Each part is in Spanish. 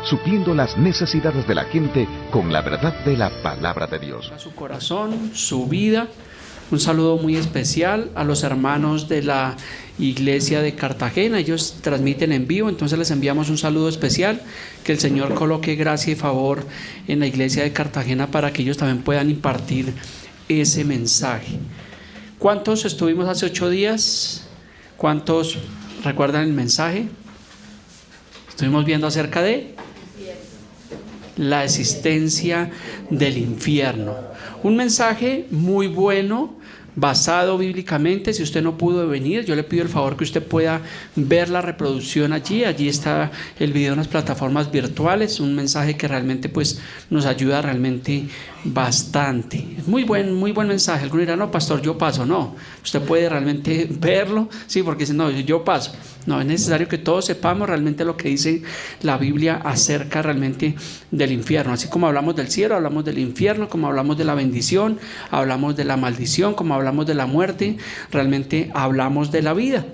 supliendo las necesidades de la gente con la verdad de la palabra de Dios. A su corazón, su vida. Un saludo muy especial a los hermanos de la iglesia de Cartagena. Ellos transmiten en vivo, entonces les enviamos un saludo especial. Que el Señor coloque gracia y favor en la iglesia de Cartagena para que ellos también puedan impartir ese mensaje. ¿Cuántos estuvimos hace 8 días? ¿Cuántos recuerdan el mensaje? Estuvimos viendo acerca de la existencia del infierno. Un mensaje muy bueno, basado bíblicamente. Si usted no pudo venir, yo le pido el favor que usted pueda ver la reproducción allí está el video en las plataformas virtuales, un mensaje que realmente pues nos ayuda realmente bastante. Muy buen mensaje. Alguno dirá, no pastor, yo paso. No, usted puede realmente verlo, sí, porque si no, yo paso. No, es necesario que todos sepamos realmente lo que dice la Biblia acerca realmente del infierno. Así como hablamos del cielo, hablamos del infierno, como hablamos de la bendición, hablamos de la maldición, como hablamos de la muerte, realmente hablamos de la vida.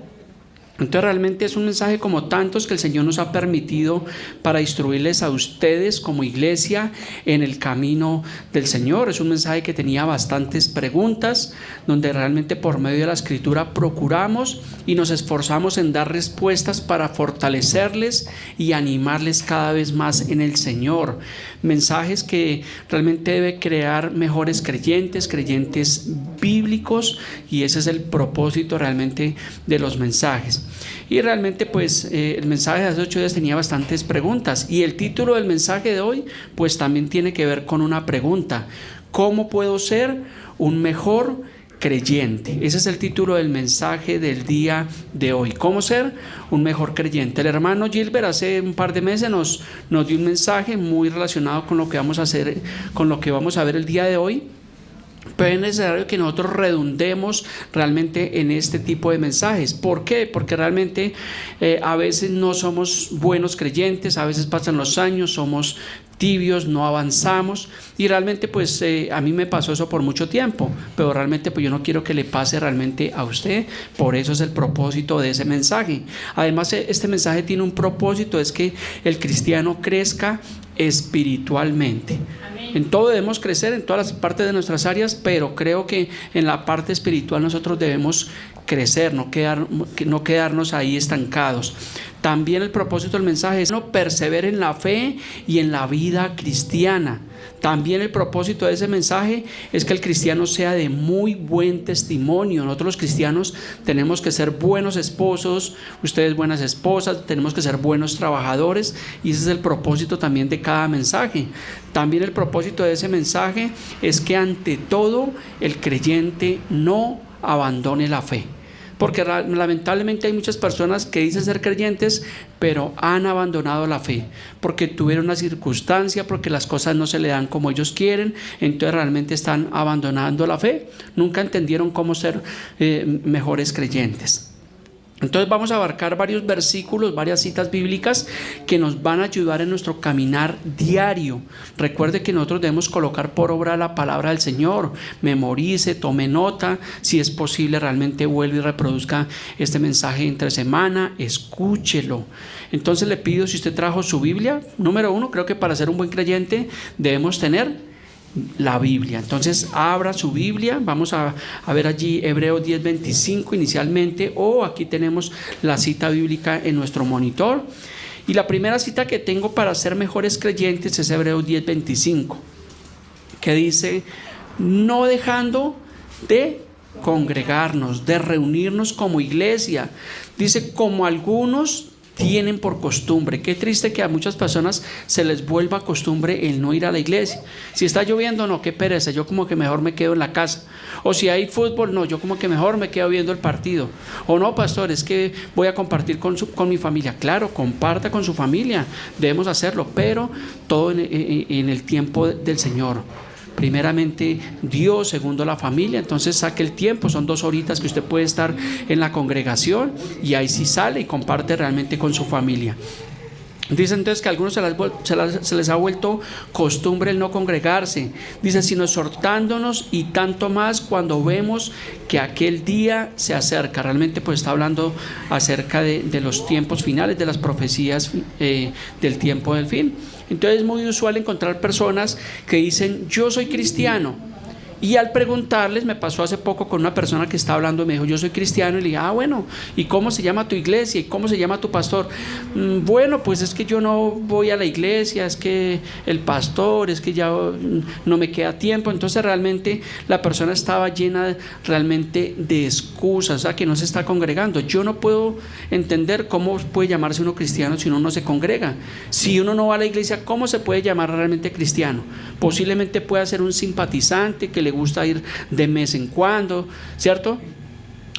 Entonces realmente es un mensaje como tantos que el Señor nos ha permitido para instruirles a ustedes como iglesia en el camino del Señor. Es un mensaje que tenía bastantes preguntas, donde realmente por medio de la Escritura procuramos y nos esforzamos en dar respuestas para fortalecerles y animarles cada vez más en el Señor. Mensajes que realmente debe crear mejores creyentes bíblicos, y ese es el propósito realmente de los mensajes. Y realmente pues el mensaje de hace 8 días tenía bastantes preguntas, y el título del mensaje de hoy pues también tiene que ver con una pregunta: ¿cómo puedo ser un mejor creyente? Ese es el título del mensaje del día de hoy. ¿Cómo ser un mejor creyente? El hermano Gilbert hace un par de meses nos dio un mensaje muy relacionado con lo que vamos a hacer, con lo que vamos a ver el día de hoy. Pero es necesario que nosotros redundemos realmente en este tipo de mensajes. ¿Por qué? Porque realmente a veces no somos buenos creyentes, a veces pasan los años, somos tibios, no avanzamos, y realmente pues a mí me pasó eso por mucho tiempo, pero realmente pues yo no quiero que le pase realmente a usted. Por eso es el propósito de ese mensaje. Además este mensaje tiene un propósito, es que el cristiano crezca espiritualmente. En todo debemos crecer, en todas las partes de nuestras áreas, pero creo que en la parte espiritual nosotros debemos crecer, no quedarnos ahí estancados. También el propósito del mensaje es no persevere en la fe y en la vida cristiana. También el propósito de ese mensaje es que el cristiano sea de muy buen testimonio. Nosotros los cristianos tenemos que ser buenos esposos, ustedes buenas esposas, tenemos que ser buenos trabajadores, y ese es el propósito también de cada mensaje. También el propósito de ese mensaje es que ante todo el creyente no abandone la fe. Porque lamentablemente hay muchas personas que dicen ser creyentes, pero han abandonado la fe, porque tuvieron una circunstancia, porque las cosas no se le dan como ellos quieren, entonces realmente están abandonando la fe, nunca entendieron cómo ser mejores creyentes. Entonces vamos a abarcar varios versículos, varias citas bíblicas que nos van a ayudar en nuestro caminar diario. Recuerde que nosotros debemos colocar por obra la palabra del Señor. Memorice, tome nota, si es posible realmente vuelva y reproduzca este mensaje entre semana, escúchelo. Entonces le pido, si usted trajo su Biblia, número 1, creo que para ser un buen creyente debemos tener la Biblia. Entonces abra su Biblia, vamos a ver allí Hebreos 10:25 inicialmente, o aquí tenemos la cita bíblica en nuestro monitor, y la primera cita que tengo para ser mejores creyentes es Hebreos 10:25, que dice: no dejando de congregarnos, de reunirnos como iglesia, dice, como algunos tienen por costumbre. Qué triste que a muchas personas se les vuelva costumbre el no ir a la iglesia. Si está lloviendo, no, qué pereza, yo como que mejor me quedo en la casa. O si hay fútbol, no, yo como que mejor me quedo viendo el partido. O no, pastor, es que voy a compartir con mi familia. Claro, comparta con su familia, debemos hacerlo, pero todo en el tiempo del Señor. Primeramente Dios, segundo la familia. Entonces saque el tiempo, son 2 horitas que usted puede estar en la congregación, y ahí sí sale y comparte realmente con su familia. Dice entonces que a algunos se les ha vuelto costumbre el no congregarse. Dice, sino exhortándonos y tanto más cuando vemos que aquel día se acerca. Realmente pues está hablando acerca de los tiempos finales, de las profecías del tiempo del fin. Entonces es muy usual encontrar personas que dicen, yo soy cristiano. Y al preguntarles, me pasó hace poco con una persona que estaba hablando y me dijo, yo soy cristiano, y le dije, bueno, ¿y cómo se llama tu iglesia? ¿Y cómo se llama tu pastor? Bueno, pues es que yo no voy a la iglesia, es que el pastor, es que ya no me queda tiempo. Entonces realmente la persona estaba llena realmente de excusas, o sea, que no se está congregando. Yo no puedo entender cómo puede llamarse uno cristiano si uno no se congrega. Si uno no va a la iglesia, ¿cómo se puede llamar realmente cristiano? Posiblemente pueda ser un simpatizante que le gusta ir de vez en cuando, ¿cierto?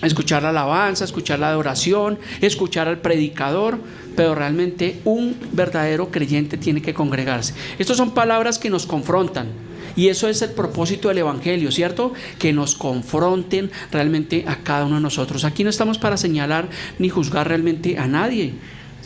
Escuchar la alabanza, escuchar la adoración, escuchar al predicador, pero realmente un verdadero creyente tiene que congregarse. Estas son palabras que nos confrontan. Y eso es el propósito del Evangelio, ¿cierto? Que nos confronten realmente a cada uno de nosotros. Aquí no estamos para señalar ni juzgar realmente a nadie.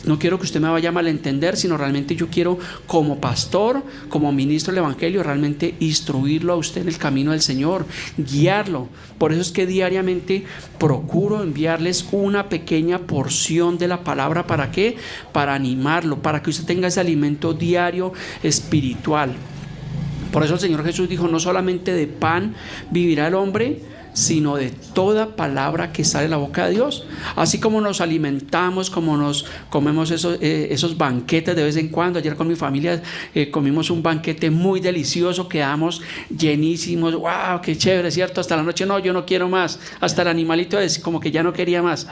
No quiero que usted me vaya a malentender, sino realmente yo quiero, como pastor, como ministro del Evangelio, realmente instruirlo a usted en el camino del Señor, guiarlo. Por eso es que diariamente procuro enviarles una pequeña porción de la palabra. ¿Para qué? Para animarlo, para que usted tenga ese alimento diario espiritual. Por eso el Señor Jesús dijo, no solamente de pan vivirá el hombre, sino de toda palabra que sale de la boca de Dios. Así como nos alimentamos, como nos comemos esos banquetes de vez en cuando. Ayer con mi familia comimos un banquete muy delicioso, quedamos llenísimos. ¡Wow! ¡Qué chévere! ¿Cierto? Hasta la noche, no, yo no quiero más. Hasta el animalito como que ya no quería más.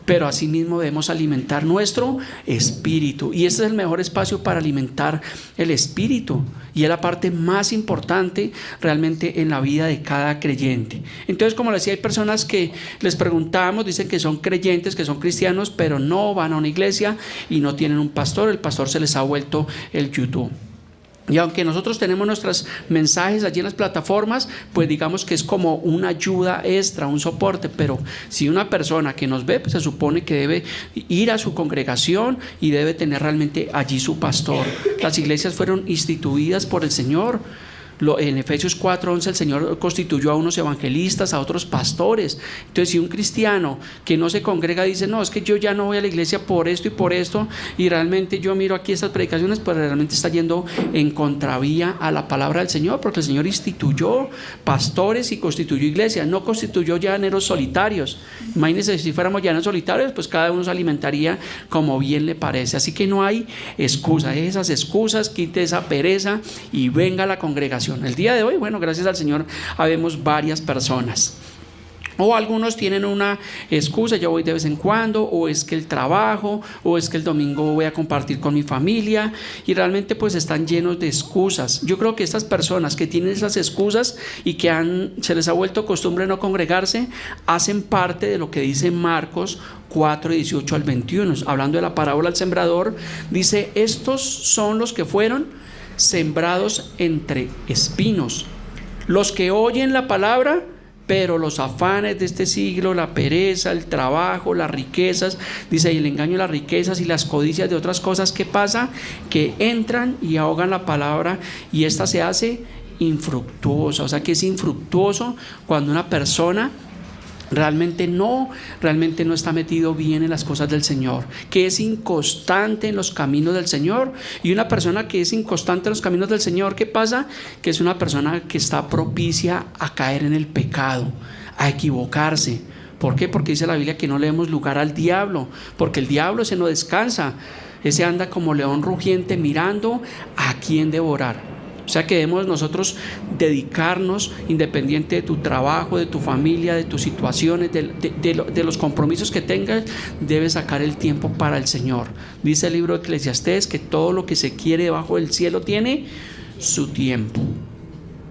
Pero así mismo debemos alimentar nuestro espíritu. Y este es el mejor espacio para alimentar el espíritu. Y es la parte más importante realmente en la vida de cada creyente. Entonces, como les decía, hay personas que les preguntamos, dicen que son creyentes, que son cristianos, pero no van a una iglesia y no tienen un pastor. El pastor se les ha vuelto el YouTube. Y aunque nosotros tenemos nuestros mensajes allí en las plataformas, pues digamos que es como una ayuda extra, un soporte. Pero si una persona que nos ve, pues se supone que debe ir a su congregación y debe tener realmente allí su pastor. Las iglesias fueron instituidas por el Señor. En Efesios 4:11 el Señor constituyó a unos evangelistas, a otros pastores. Entonces, si un cristiano que no se congrega dice, no, es que yo ya no voy a la iglesia por esto y realmente yo miro aquí estas predicaciones, pues realmente está yendo en contravía a la palabra del Señor, porque el Señor instituyó pastores y constituyó iglesias, no constituyó llaneros solitarios. Imagínense, si fuéramos llaneros solitarios, pues cada uno se alimentaría como bien le parece. Así que no hay excusa, esas excusas, quite esa pereza y venga a la congregación. El día de hoy, bueno, gracias al Señor, habemos varias personas. O algunos tienen una excusa, yo voy de vez en cuando, o es que el trabajo, o es que el domingo voy a compartir con mi familia, y realmente pues están llenos de excusas. Yo creo que estas personas que tienen esas excusas y que se les ha vuelto costumbre no congregarse, hacen parte de lo que dice Marcos 4:18 al 21, hablando de la parábola del sembrador. Dice, estos son los que fueron sembrados entre espinos, los que oyen la palabra, pero los afanes de este siglo, la pereza, el trabajo, las riquezas, dice, y el engaño de las riquezas y las codicias de otras cosas, ¿qué pasa? Que entran y ahogan la palabra y esta se hace infructuosa. O sea, que es infructuoso cuando una persona realmente no está metido bien en las cosas del Señor, que es inconstante en los caminos del Señor. Y una persona que es inconstante en los caminos del Señor, ¿qué pasa? Que es una persona que está propicia a caer en el pecado, a equivocarse. ¿Por qué? Porque dice la Biblia que no le demos lugar al diablo, porque el diablo ese no descansa, ese anda como león rugiente mirando a quién devorar. O sea que debemos nosotros dedicarnos, independiente de tu trabajo, de tu familia, de tus situaciones, de los compromisos que tengas, debes sacar el tiempo para el Señor. Dice el libro de Eclesiastés que todo lo que se quiere debajo del cielo tiene su tiempo.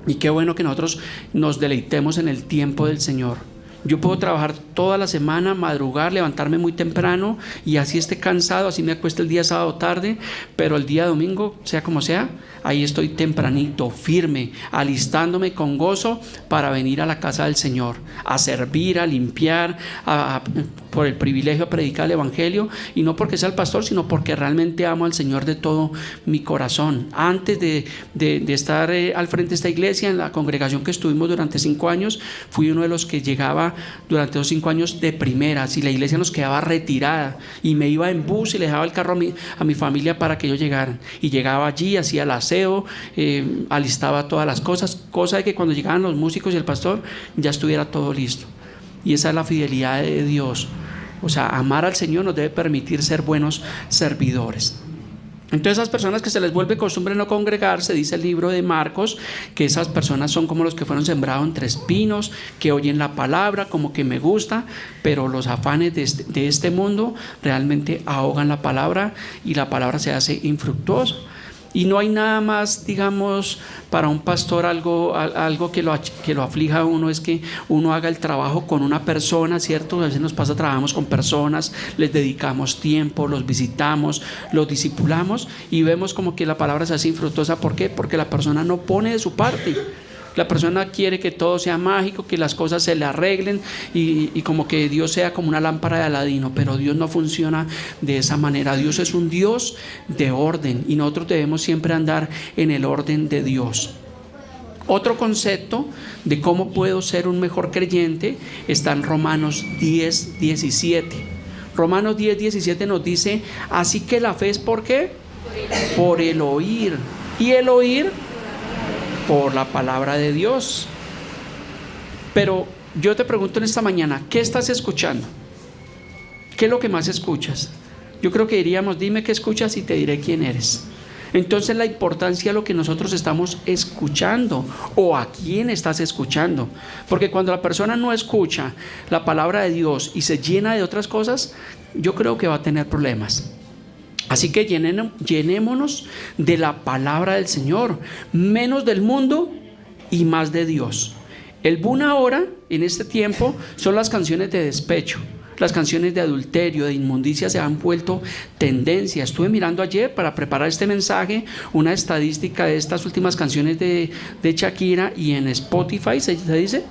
Y qué bueno que nosotros nos deleitemos en el tiempo del Señor. Yo puedo trabajar toda la semana, madrugar, levantarme muy temprano y así esté cansado, así me acueste el día sábado tarde, pero el día domingo, sea como sea, ahí estoy tempranito, firme, alistándome con gozo para venir a la casa del Señor, a servir, a limpiar, a por el privilegio de predicar el Evangelio, y no porque sea el pastor, sino porque realmente amo al Señor de todo mi corazón. Antes de estar al frente de esta iglesia, en la congregación que estuvimos durante 5 años, fui uno de los que llegaba durante esos 5 años de primeras, y la iglesia nos quedaba retirada, y me iba en bus y le dejaba el carro a mi familia para que ellos llegaran, y llegaba allí, hacía el aseo, alistaba todas las cosas, cosa de que cuando llegaban los músicos y el pastor ya estuviera todo listo. Y esa es la fidelidad de Dios. O sea, amar al Señor nos debe permitir ser buenos servidores. Entonces, esas personas que se les vuelve costumbre no congregarse, dice el libro de Marcos, que esas personas son como los que fueron sembrados entre espinos, que oyen la palabra, como que me gusta, pero los afanes de este mundo realmente ahogan la palabra, y la palabra se hace infructuosa. Y no hay nada más, digamos, para un pastor algo que lo aflija a uno, es que uno haga el trabajo con una persona, ¿cierto? A veces nos pasa, trabajamos con personas, les dedicamos tiempo, los visitamos, los discipulamos, y vemos como que la palabra se hace infructuosa. ¿Por qué? Porque la persona no pone de su parte. La persona quiere que todo sea mágico, que las cosas se le arreglen, y como que Dios sea como una lámpara de Aladino, pero Dios no funciona de esa manera. Dios es un Dios de orden, y nosotros debemos siempre andar en el orden de Dios. Otro concepto de cómo puedo ser un mejor creyente está en Romanos 10:17. Romanos 10:17 nos dice: así que la fe es ¿por qué? Por el oír, y el oír por la palabra de Dios. Pero yo te pregunto en esta mañana, ¿qué estás escuchando? ¿Qué es lo que más escuchas? Yo creo que diríamos: dime qué escuchas y te diré quién eres. Entonces, la importancia de lo que nosotros estamos escuchando, o a quién estás escuchando, porque cuando la persona no escucha la palabra de Dios y se llena de otras cosas, yo creo que va a tener problemas. Así que llenémonos de la palabra del Señor, menos del mundo y más de Dios. El boom ahora, en este tiempo, son las canciones de despecho. Las canciones de adulterio, de inmundicia, se han vuelto tendencia. Estuve mirando ayer, para preparar este mensaje, una estadística de estas últimas canciones de Shakira, y en Spotify, ¿se dice?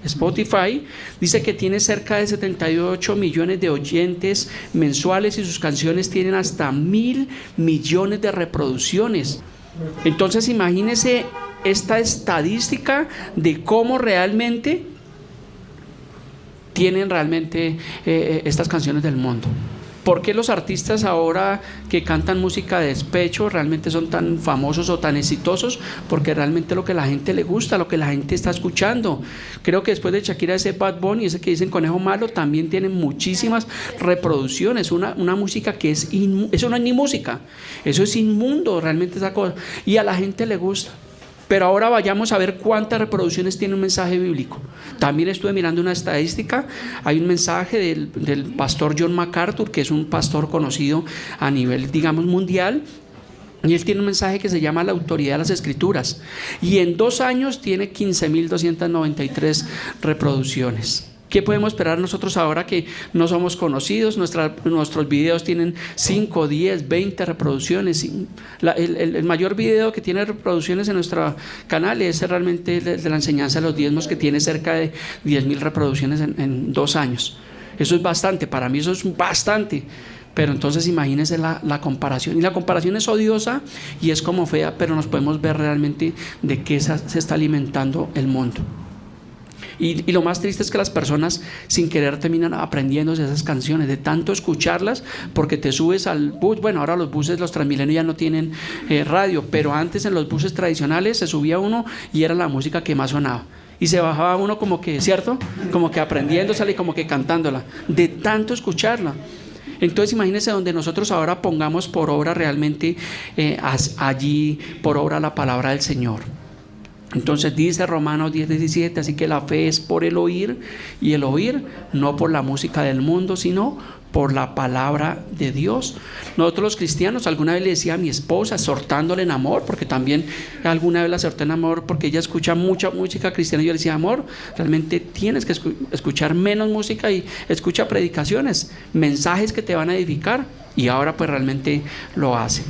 Spotify dice que tiene cerca de 78 millones de oyentes mensuales, y sus canciones tienen hasta 1.000 millones de reproducciones. Entonces, imagínense esta estadística de cómo realmente tienen estas canciones del mundo. ¿Por qué los artistas ahora que cantan música de despecho realmente son tan famosos o tan exitosos? Porque realmente lo que a la gente le gusta, lo que la gente está escuchando. Creo que después de Shakira, ese Bad Bunny, ese que dicen Conejo Malo, también tienen muchísimas reproducciones. Una música que eso no es ni música, eso es inmundo realmente esa cosa, y a la gente le gusta. Pero ahora vayamos a ver cuántas reproducciones tiene un mensaje bíblico. También estuve mirando una estadística. Hay un mensaje del pastor John MacArthur, que es un pastor conocido a nivel, digamos, mundial, y él tiene un mensaje que se llama La autoridad de las escrituras, y en 2 años tiene 15.293 reproducciones. ¿Qué podemos esperar nosotros ahora que no somos conocidos? Nuestros videos tienen 5, 10, 20 reproducciones. El mayor video que tiene reproducciones en nuestro canal es realmente de la enseñanza de los diezmos, que tiene cerca de 10.000 reproducciones en 2 años. Eso es bastante, para mí eso es bastante. Pero entonces imagínense la comparación. Y la comparación es odiosa y es como fea, pero nos podemos ver realmente de qué se está alimentando el mundo. Y lo más triste es que las personas sin querer terminan aprendiéndose esas canciones, de tanto escucharlas, porque te subes al bus. Bueno, ahora los buses, los Transmilenio ya no tienen radio, pero antes en los buses tradicionales se subía uno y era la música que más sonaba. Y se bajaba uno como que, ¿cierto? Como que aprendiéndosela y como que cantándola, de tanto escucharla. Entonces imagínense donde nosotros ahora pongamos por obra realmente allí por obra la palabra del Señor. Entonces dice Romanos 10:17, así que la fe es por el oír, y el oír no por la música del mundo, sino por la palabra de Dios. Nosotros los cristianos, alguna vez le decía a mi esposa, exhortándole en amor, porque también alguna vez la exhorté en amor, porque ella escucha mucha música cristiana, y yo le decía: amor, realmente tienes que escuchar menos música y escucha predicaciones, mensajes que te van a edificar, y ahora pues realmente lo hace.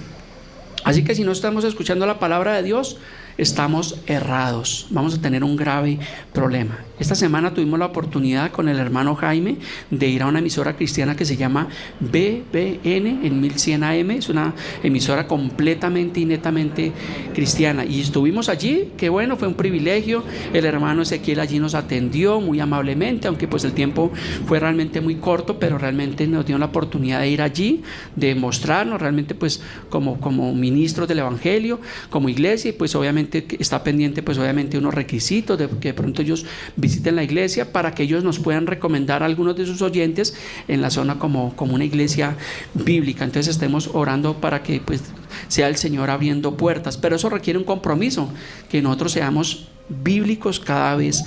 Así que si no estamos escuchando la palabra de Dios, estamos errados, vamos a tener un grave problema. Esta semana tuvimos la oportunidad con el hermano Jaime de ir a una emisora cristiana que se llama BBN en 1100 AM. Es una emisora completamente y netamente cristiana. Y estuvimos allí, que bueno, fue un privilegio. El hermano Ezequiel allí nos atendió muy amablemente, aunque pues el tiempo fue realmente muy corto, pero realmente nos dio la oportunidad de ir allí, de mostrarnos realmente pues como ministros del Evangelio, como iglesia, y pues obviamente está pendiente pues obviamente unos requisitos de que de pronto ellos visiten la iglesia para que ellos nos puedan recomendar a algunos de sus oyentes en la zona como una iglesia bíblica. Entonces estemos orando para que pues sea el Señor abriendo puertas, pero eso requiere un compromiso, que nosotros seamos bíblicos cada vez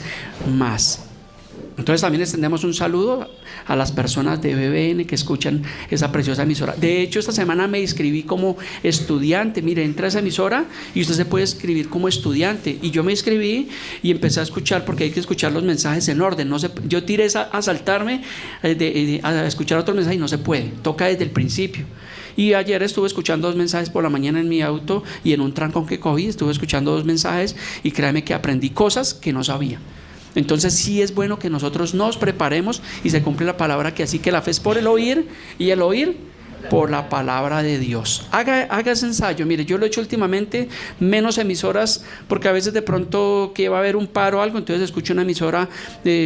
más. Entonces también extendemos un saludo a las personas de BBN que escuchan esa preciosa emisora. De hecho, esta semana me inscribí como estudiante. Mire, entra a esa emisora y usted se puede inscribir como estudiante. Y yo me inscribí y empecé a escuchar, porque hay que escuchar los mensajes en orden. No se, yo tiré a saltarme a escuchar otros mensajes y no se puede. Toca desde el principio. Y ayer estuve escuchando 2 mensajes por la mañana en mi auto, y en un trancón que cogí estuve escuchando 2 mensajes, y créame que aprendí cosas que no sabía. Entonces sí es bueno que nosotros nos preparemos y se cumple la palabra, que así que la fe es por el oír, y el oír por la palabra de Dios. Haga ese ensayo. Mire, yo lo he hecho últimamente, menos emisoras, porque a veces de pronto que va a haber un paro o algo, entonces escucho una emisora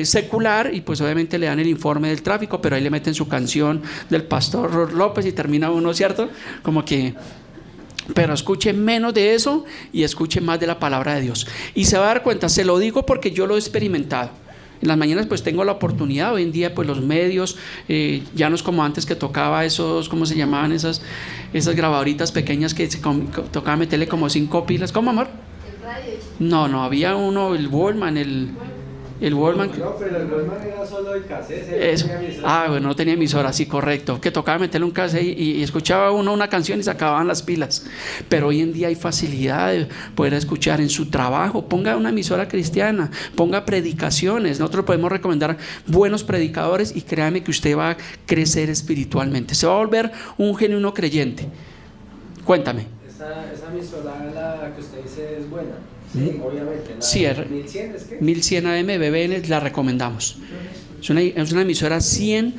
secular, y pues obviamente le dan el informe del tráfico, pero ahí le meten su canción del pastor López y termina uno, ¿cierto? Como que... Pero escuche menos de eso y escuche más de la palabra de Dios, y se va a dar cuenta. Se lo digo porque yo lo he experimentado. En las mañanas pues tengo la oportunidad. Hoy en día pues los medios ya no es como antes, que tocaba esos, ¿cómo se llamaban? Esas grabadoritas pequeñas que tocaba meterle como 5 pilas. ¿Cómo, amor? El radio. No, había uno, el Walkman, el Walkman. No, pero el Walkman era solo el cassette. Eso. Bueno, no tenía emisora, sí, correcto. Que tocaba meterle un cassette y escuchaba uno una canción y se acababan las pilas. Pero hoy en día hay facilidad de poder escuchar en su trabajo. Ponga una emisora cristiana, ponga predicaciones. Nosotros podemos recomendar buenos predicadores, y créame que usted va a crecer espiritualmente. Se va a volver un genuino creyente. Cuéntame. Esa emisora, la que usted dice, es buena. Sí, obviamente. Sí, 1100, ¿es qué? 1100 AM BBN la recomendamos. Es una emisora 100%.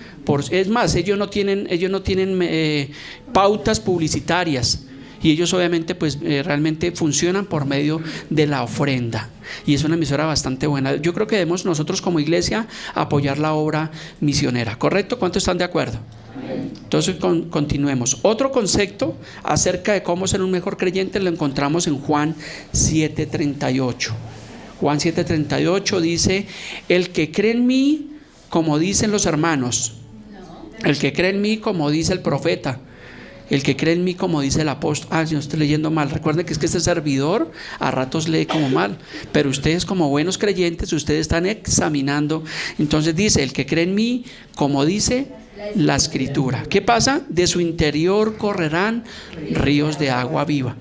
Es más, ellos no tienen pautas publicitarias, y ellos obviamente pues realmente funcionan por medio de la ofrenda, y es una emisora bastante buena. Yo creo que debemos nosotros como iglesia apoyar la obra misionera, ¿correcto? ¿Cuántos están de acuerdo? Entonces continuemos. Otro concepto acerca de cómo ser un mejor creyente lo encontramos en Juan 7:38. Juan 7:38 dice: el que cree en mí, como dicen los hermanos, el que cree en mí, como dice el profeta, el que cree en mí, como dice el apóstol. Yo estoy leyendo mal. Recuerden que es que este servidor a ratos lee como mal, pero ustedes como buenos creyentes, ustedes están examinando. Entonces dice: el que cree en mí, como dice la escritura. ¿Qué pasa? De su interior correrán ríos de agua viva.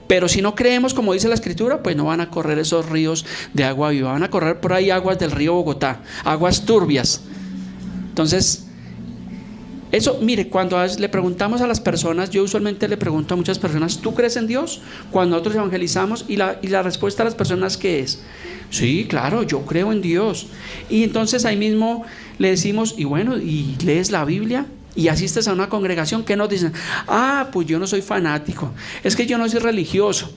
Pero si no creemos como dice la escritura, pues no van a correr esos ríos de agua viva. Van a correr por ahí aguas del río Bogotá, aguas turbias. Entonces, eso, mire, cuando le preguntamos a las personas, yo usualmente le pregunto a muchas personas: ¿tú crees en Dios? Cuando nosotros evangelizamos, y la respuesta a las personas, ¿qué es? Sí, claro, yo creo en Dios. Y entonces ahí mismo le decimos: y bueno, ¿y lees la Biblia? ¿Y asistes a una congregación? ¿Qué nos dicen? Pues yo no soy fanático, es que yo no soy religioso,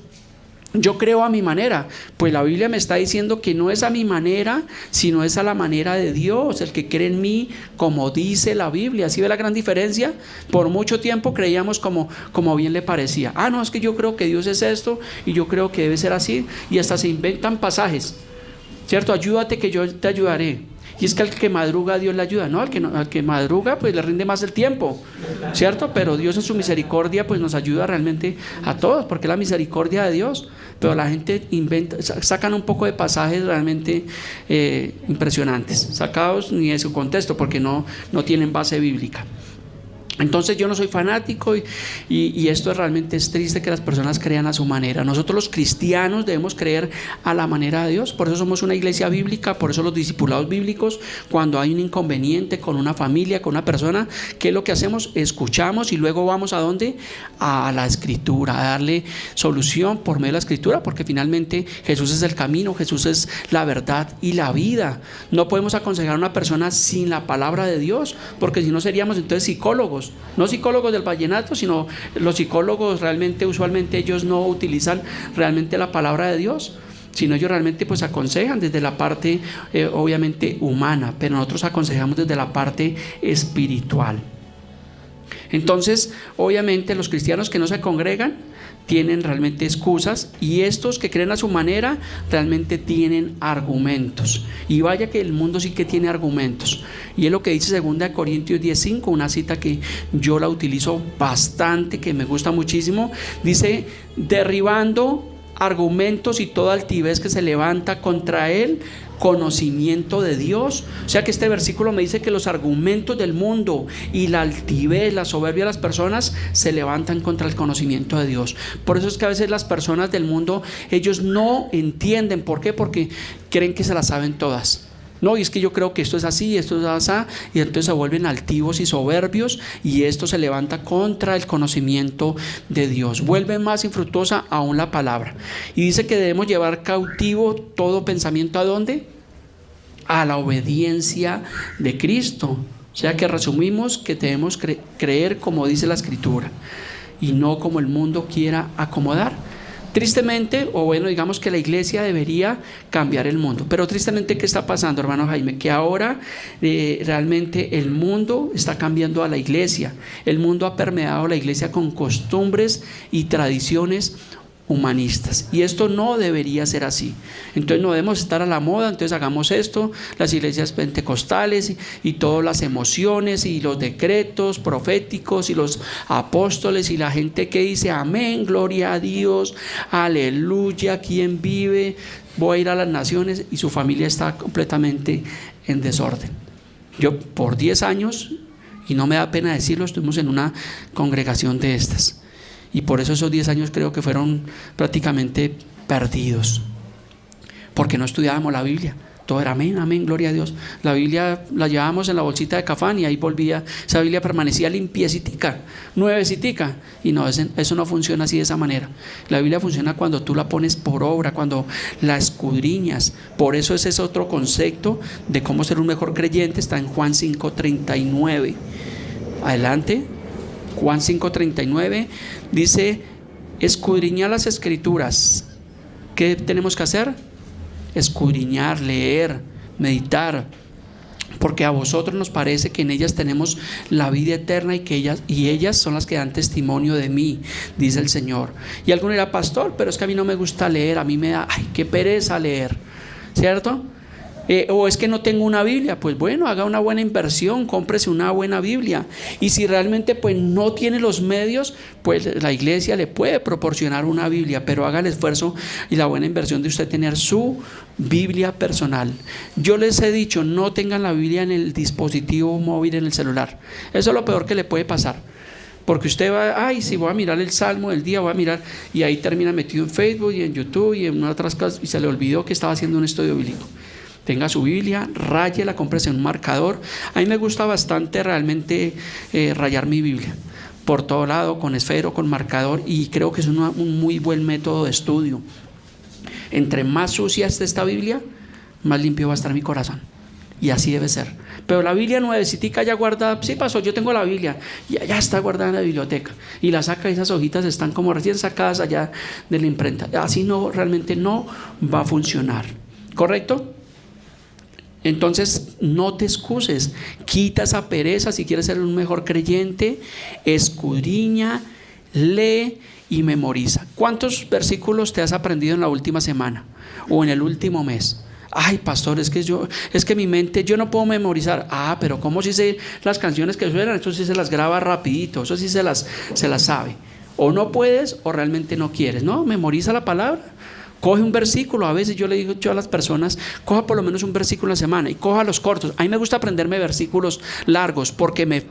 yo creo a mi manera. Pues la Biblia me está diciendo que no es a mi manera, sino es a la manera de Dios. El que cree en mí, como dice la Biblia. ¿Sí ve la gran diferencia? Por mucho tiempo creíamos como bien le parecía. No, es que yo creo que Dios es esto, y yo creo que debe ser así, y hasta se inventan pasajes, ¿cierto? Ayúdate que yo te ayudaré. Y es que al que madruga, Dios le ayuda, ¿no? Al que madruga, pues le rinde más el tiempo, ¿cierto? Pero Dios en su misericordia pues nos ayuda realmente a todos, porque es la misericordia de Dios. Pero la gente sacan un poco de pasajes realmente impresionantes, sacados ni de su contexto, porque no tienen base bíblica. Entonces yo no soy fanático y esto realmente es triste que las personas crean a su manera. Nosotros los cristianos debemos creer a la manera de Dios. Por eso somos una iglesia bíblica, por eso los discipulados bíblicos, cuando hay un inconveniente con una familia, con una persona, ¿qué es lo que hacemos? Escuchamos y luego vamos ¿a dónde? A la Escritura, a darle solución por medio de la Escritura, porque finalmente Jesús es el camino, Jesús es la verdad y la vida. No podemos aconsejar a una persona sin la palabra de Dios, porque si no seríamos entonces psicólogos. No psicólogos del vallenato, sino los psicólogos realmente, usualmente ellos no utilizan realmente la palabra de Dios, sino ellos realmente pues aconsejan desde la parte obviamente humana, pero nosotros aconsejamos desde la parte espiritual. Entonces, obviamente los cristianos que no se congregan tienen realmente excusas, y estos que creen a su manera realmente tienen argumentos, y vaya que el mundo sí que tiene argumentos, y es lo que dice 2 Corintios 10:5, una cita que yo la utilizo bastante, que me gusta muchísimo. Dice: derribando argumentos y toda altivez que se levanta contra el conocimiento de Dios. O sea que este versículo me dice que los argumentos del mundo y la altivez, la soberbia de las personas se levantan contra el conocimiento de Dios. Por eso es que a veces las personas del mundo, ellos no entienden. ¿Por qué? Porque creen que se las saben todas. No, y es que yo creo que esto es así, esto es así, y entonces se vuelven altivos y soberbios, y esto se levanta contra el conocimiento de Dios. Vuelve más infructuosa aún la palabra. Y dice que debemos llevar cautivo todo pensamiento ¿a dónde? A la obediencia de Cristo. O sea que resumimos que debemos creer como dice la Escritura, y no como el mundo quiera acomodar. Tristemente, o bueno, digamos que la iglesia debería cambiar el mundo, pero tristemente, ¿qué está pasando, hermano Jaime? Que ahora realmente el mundo está cambiando a la iglesia. El mundo ha permeado la iglesia con costumbres y tradiciones humanistas, y esto no debería ser así. Entonces no debemos estar a la moda, entonces hagamos esto, las iglesias pentecostales y todas las emociones y los decretos proféticos y los apóstoles y la gente que dice amén, gloria a Dios, aleluya, ¿quién vive? Voy a ir a las naciones, y su familia está completamente en desorden. Yo por 10 años, y no me da pena decirlo, estuvimos en una congregación de estas. Y por eso esos 10 años creo que fueron prácticamente perdidos, porque no estudiábamos la Biblia. Todo era amén, amén, gloria a Dios. La Biblia la llevábamos en la bolsita de Cafán y ahí volvía, esa Biblia permanecía limpiecitica, nuevecitica. Y no, eso no funciona así de esa manera. La Biblia funciona cuando tú la pones por obra, cuando la escudriñas. Por eso ese es otro concepto de cómo ser un mejor creyente, está en Juan 5:39. Adelante. Juan 5:39 dice: escudriñar las Escrituras. ¿Qué tenemos que hacer? Escudriñar, leer, meditar, porque a vosotros nos parece que en ellas tenemos la vida eterna, y que ellas son las que dan testimonio de mí, dice el Señor. Y alguno dirá: pastor, pero es que a mí no me gusta leer, a mí me da, qué pereza leer, ¿cierto? O es que no tengo una Biblia. Pues bueno, haga una buena inversión, cómprese una buena Biblia. Y si realmente pues no tiene los medios, pues la iglesia le puede proporcionar una Biblia, pero haga el esfuerzo y la buena inversión de usted tener su Biblia personal. Yo les he dicho, no tengan la Biblia en el dispositivo móvil, en el celular. Eso es lo peor que le puede pasar. Porque usted va, si voy a mirar el Salmo del día, voy a mirar, y ahí termina metido en Facebook y en YouTube y en otras cosas, y se le olvidó que estaba haciendo un estudio bíblico. Tenga su Biblia, ráyela, cómprese un marcador. A mí me gusta bastante realmente rayar mi Biblia por todo lado, con esfero, con marcador, y creo que es un muy buen método de estudio. Entre más sucia esté esta Biblia, más limpio va a estar mi corazón, y así debe ser. Pero la Biblia nuevecitica ya guardada, sí pasó, yo tengo la Biblia, ya está guardada en la biblioteca, y la saca, y esas hojitas están como recién sacadas allá de la imprenta. Así no, realmente no va a funcionar, ¿correcto? Entonces no te excuses, quita esa pereza. Si quieres ser un mejor creyente, escudriña, lee y memoriza. ¿Cuántos versículos te has aprendido en la última semana o en el último mes? Ay, pastor, es que mi mente, yo no puedo memorizar. Pero ¿cómo si sé las canciones que suenan? Eso sí se las graba rapidito, eso sí se las sabe. O no puedes o realmente no quieres. No, memoriza la palabra. Coge un versículo. A veces yo le digo a las personas, coja por lo menos un versículo a la semana y coja los cortos. A mí me gusta aprenderme versículos largos porque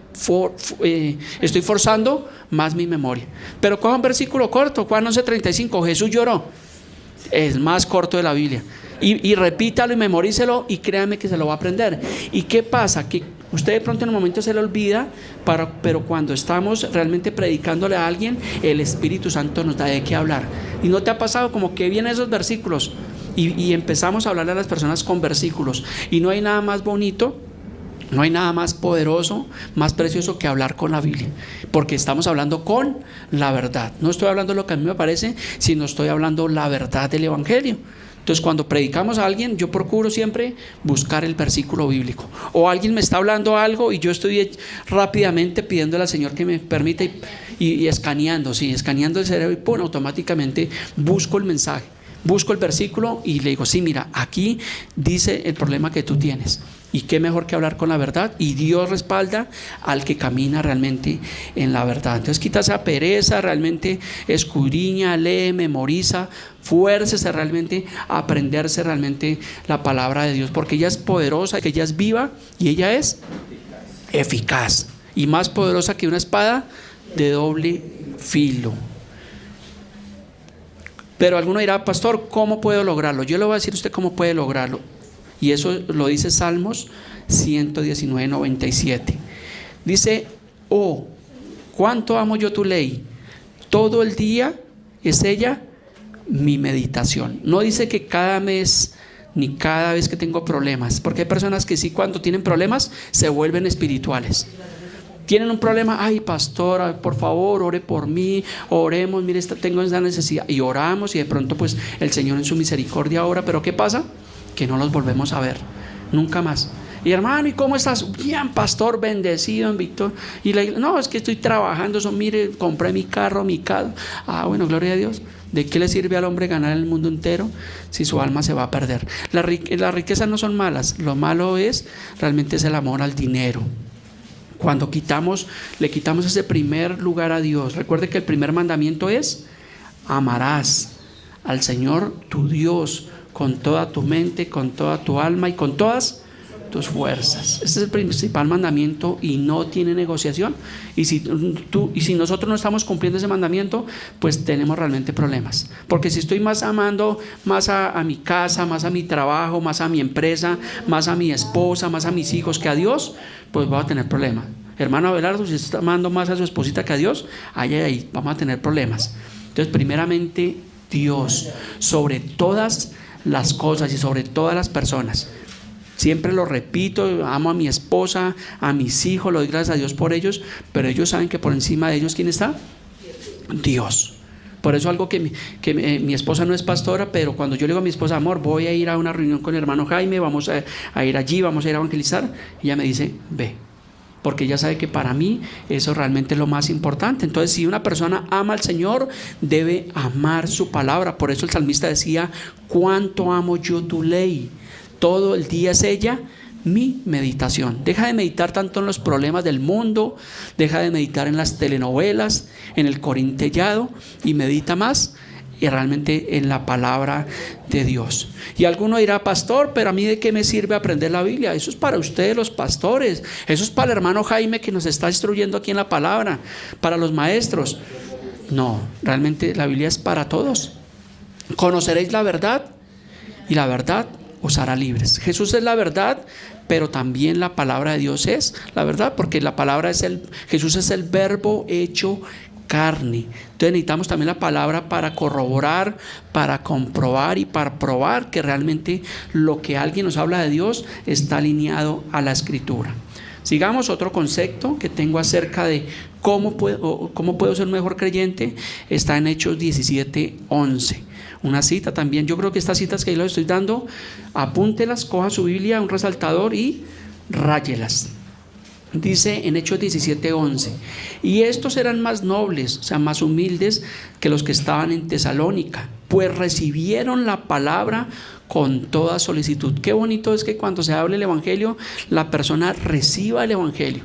estoy forzando más mi memoria. Pero coja un versículo corto, Juan 11:35, Jesús lloró. Es más corto de la Biblia. Y repítalo y memorícelo y créame que se lo va a aprender. ¿Y qué pasa? Que usted de pronto en un momento se le olvida, pero cuando estamos realmente predicándole a alguien, el Espíritu Santo nos da de qué hablar. ¿Y no te ha pasado como que vienen esos versículos y empezamos a hablarle a las personas con versículos? Y no hay nada más bonito, no hay nada más poderoso, más precioso que hablar con la Biblia, porque estamos hablando con la verdad. No estoy hablando lo que a mí me parece, sino estoy hablando la verdad del Evangelio. Entonces, cuando predicamos a alguien, yo procuro siempre buscar el versículo bíblico. O alguien me está hablando algo y yo estoy rápidamente pidiéndole al Señor que me permita y escaneando el cerebro y pum, automáticamente busco el mensaje, busco el versículo y le digo, sí, mira, aquí dice el problema que tú tienes. Y qué mejor que hablar con la verdad, y Dios respalda al que camina realmente en la verdad. Entonces quita esa pereza, realmente escudriña, lee, memoriza, fuércese realmente a aprenderse realmente la palabra de Dios, porque ella es poderosa, que ella es viva y ella es eficaz y más poderosa que una espada de doble filo. Pero alguno dirá, pastor, ¿cómo puedo lograrlo? Yo le voy a decir a usted cómo puede lograrlo. Y eso lo dice Salmos 119:97. Dice, oh, cuánto amo yo tu ley. Todo el día es ella mi meditación. No dice que cada mes ni cada vez que tengo problemas, porque hay personas que sí, cuando tienen problemas se vuelven espirituales. Tienen un problema, ay pastor, por favor, ore por mí, oremos, mire, tengo esa necesidad, y oramos, y de pronto pues el Señor en su misericordia ora, pero ¿qué pasa? Que no los volvemos a ver, nunca más. Y hermano, ¿y cómo estás? Bien, pastor, bendecido en Víctor. Y le digo, no, es que estoy trabajando, mire, compré mi carro, mi casa. Ah, bueno, gloria a Dios. ¿De qué le sirve al hombre ganar el mundo entero si su alma se va a perder? Las riquezas no son malas, lo malo es realmente es el amor al dinero. Cuando le quitamos ese primer lugar a Dios. Recuerde que el primer mandamiento es: amarás al Señor tu Dios con toda tu mente, con toda tu alma y con todas tus fuerzas. Este es el principal mandamiento y no tiene negociación. Y si nosotros no estamos cumpliendo ese mandamiento, pues tenemos realmente problemas. Porque si estoy más amando más a mi casa, más a mi trabajo, más a mi empresa, más a mi esposa, más a mis hijos que a Dios, pues voy a tener problemas. Hermano Abelardo, si está amando más a su esposita que a Dios, ahí vamos a tener problemas. Entonces, primeramente, Dios sobre todas las cosas y sobre todas las personas. Siempre lo repito, amo a mi esposa, a mis hijos, le doy gracias a Dios por ellos, pero ellos saben que por encima de ellos, ¿quién está? Dios. Por eso algo que mi esposa no es pastora, pero cuando yo le digo a mi esposa, amor, voy a ir a una reunión con el hermano Jaime, vamos a ir allí, vamos a ir a evangelizar, ella me dice, ve, porque ella sabe que para mí eso realmente es lo más importante. Entonces, si una persona ama al Señor, debe amar su palabra. Por eso el salmista decía, cuánto amo yo tu ley. Todo el día es ella mi meditación. Deja de meditar tanto en los problemas del mundo, deja de meditar en las telenovelas, en el corintellado, y medita más y realmente en la palabra de Dios. Y alguno dirá, pastor, pero a mí ¿de qué me sirve aprender la Biblia? Eso es para ustedes los pastores, eso es para el hermano Jaime que nos está instruyendo aquí en la palabra, para los maestros. No, realmente la Biblia es para todos. Conoceréis la verdad y la verdad os hará libres. Jesús es la verdad, pero también la palabra de Dios es la verdad, porque la palabra Jesús es el verbo hecho carne. Entonces necesitamos también la palabra para corroborar, para comprobar y para probar que realmente lo que alguien nos habla de Dios está alineado a la Escritura. Sigamos. Otro concepto que tengo acerca de cómo puedo ser un mejor creyente está en Hechos 17:11. Una cita también. Yo creo que estas citas que yo les estoy dando, apúntelas, coja su Biblia, un resaltador y ráyelas. Dice en Hechos 17:11, y estos eran más nobles, o sea, más humildes que los que estaban en Tesalónica, pues recibieron la palabra con toda solicitud. Qué bonito es que cuando se hable el Evangelio, la persona reciba el Evangelio.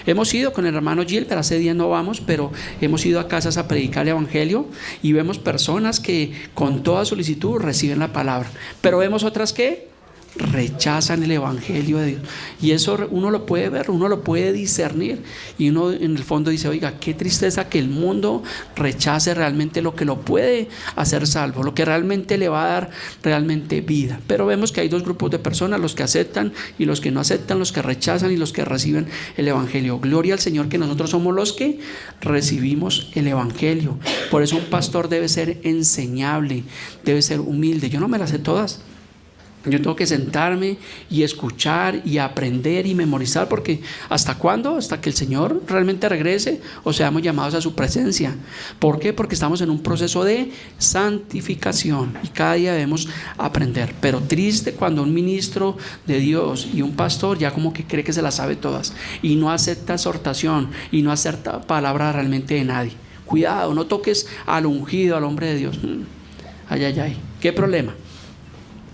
Hemos ido con el hermano Gilbert, hace días no vamos, pero hemos ido a casas a predicar el evangelio y vemos personas que con toda solicitud reciben la palabra, pero vemos otras que rechazan el evangelio de Dios, y eso uno lo puede ver, uno lo puede discernir, y uno en el fondo dice: oiga, qué tristeza que el mundo rechace realmente lo que lo puede hacer salvo, lo que realmente le va a dar realmente vida. Pero vemos que hay dos grupos de personas: los que aceptan y los que no aceptan, los que rechazan y los que reciben el evangelio. Gloria al Señor que nosotros somos los que recibimos el evangelio. Por eso un pastor debe ser enseñable, debe ser humilde. Yo no me las sé todas. Yo tengo que sentarme y escuchar y aprender y memorizar, porque ¿hasta cuándo? Hasta que el Señor realmente regrese o seamos llamados a su presencia. ¿Por qué? Porque estamos en un proceso de santificación y cada día debemos aprender. Pero triste cuando un ministro de Dios y un pastor ya como que cree que se las sabe todas y no acepta exhortación y no acepta palabra realmente de nadie. Cuidado, no toques al ungido, al hombre de Dios. Ay, ay, ay, ¿qué problema?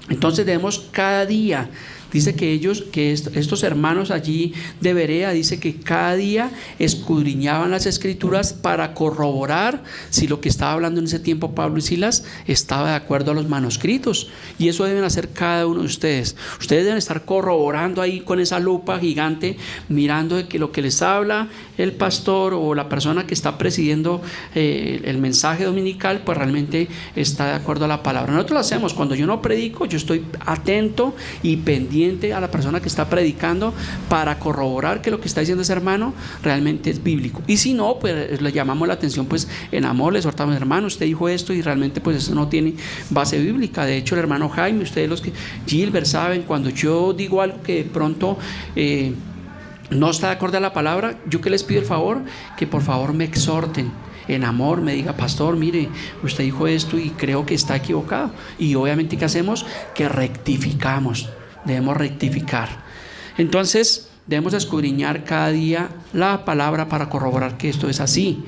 Entonces debemos cada día, dice que estos hermanos allí de Berea, dice que cada día escudriñaban las escrituras para corroborar si lo que estaba hablando en ese tiempo Pablo y Silas estaba de acuerdo a los manuscritos. Y eso deben hacer cada uno de ustedes. Ustedes deben estar corroborando ahí con esa lupa gigante, mirando de que lo que les habla el pastor o la persona que está presidiendo el mensaje dominical, pues realmente está de acuerdo a la palabra. Nosotros lo hacemos cuando yo no predico, yo estoy atento y pendiente a la persona que está predicando para corroborar que lo que está diciendo ese hermano realmente es bíblico. Y si no, pues le llamamos la atención, pues en amor le exhortamos: hermano, usted dijo esto y realmente pues eso no tiene base bíblica. De hecho, el hermano Jaime, ustedes los que Gilbert saben, cuando yo digo algo que de pronto no está de acuerdo a la palabra, yo que les pido el favor, que por favor me exhorten en amor, me diga: pastor, mire, usted dijo esto y creo que está equivocado. Y obviamente, ¿qué hacemos? Que rectificamos, debemos rectificar. Entonces debemos escudriñar cada día la palabra para corroborar que esto es así.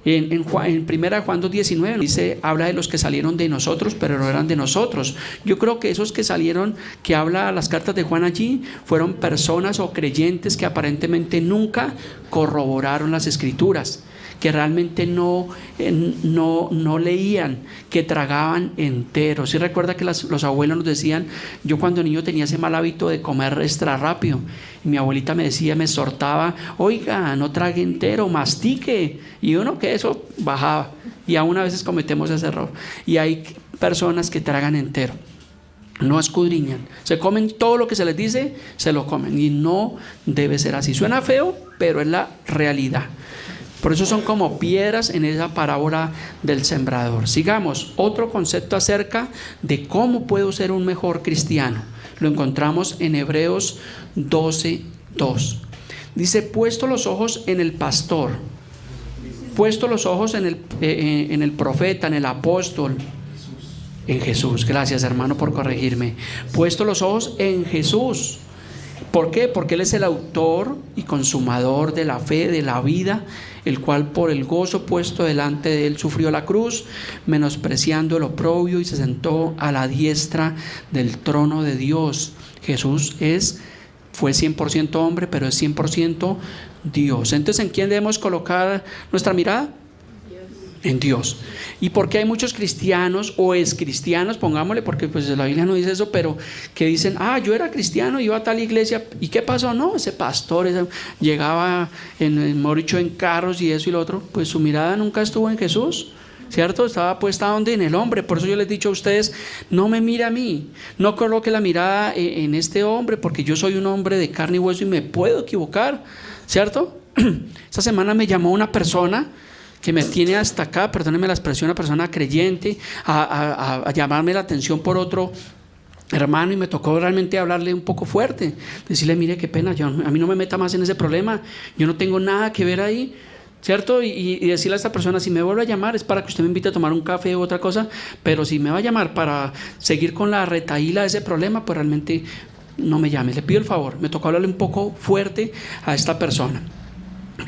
En 1 Juan 2:19 dice, habla de los que salieron de nosotros, pero no eran de nosotros. Yo creo que esos que salieron, que habla las cartas de Juan allí, fueron personas o creyentes que aparentemente nunca corroboraron las escrituras, que realmente no leían, que tragaban enteros. ¿Sí recuerda que los abuelos nos decían? Yo cuando niño tenía ese mal hábito de comer extra rápido, y mi abuelita me decía, me exhortaba: oiga, no trague entero, mastique. Y uno que eso bajaba, y aún a veces cometemos ese error. Y hay personas que tragan entero, no escudriñan, se comen todo lo que se les dice, se lo comen, y no debe ser así. Suena feo, pero es la realidad. Por eso son como piedras en esa parábola del sembrador. Sigamos, otro concepto acerca de cómo puedo ser un mejor cristiano. Lo encontramos en Hebreos 12:2. Dice: puesto los ojos en el pastor, puesto los ojos en el profeta, en el apóstol, en Jesús. Gracias, hermano, por corregirme. Puesto los ojos en Jesús. ¿Por qué? Porque Él es el autor y consumador de la fe, de la vida, el cual por el gozo puesto delante de Él sufrió la cruz, menospreciando el oprobio, y se sentó a la diestra del trono de Dios. Jesús fue 100% hombre, pero es 100% Dios. Entonces, ¿en quién debemos colocar nuestra mirada? En Dios. ¿Y por qué hay muchos cristianos o excristianos, pongámosle, porque pues la Biblia no dice eso, pero que dicen: yo era cristiano, iba a tal iglesia, ¿y qué pasó? No, ese pastor llegaba en carros y eso y lo otro. Pues su mirada nunca estuvo en Jesús, ¿cierto? Estaba puesta donde, en el hombre. Por eso yo les he dicho a ustedes: no me mire a mí, no coloque la mirada en este hombre, porque yo soy un hombre de carne y hueso y me puedo equivocar, ¿cierto? Esta semana me llamó una persona que me tiene hasta acá, perdónenme la expresión, una persona creyente, a llamarme la atención por otro hermano, y me tocó realmente hablarle un poco fuerte, decirle: mire, qué pena, a mí no me meta más en ese problema, yo no tengo nada que ver ahí, ¿cierto? Y decirle a esta persona: si me vuelve a llamar es para que usted me invite a tomar un café u otra cosa, pero si me va a llamar para seguir con la retahíla de ese problema, pues realmente no me llame, le pido el favor. Me tocó hablarle un poco fuerte a esta persona.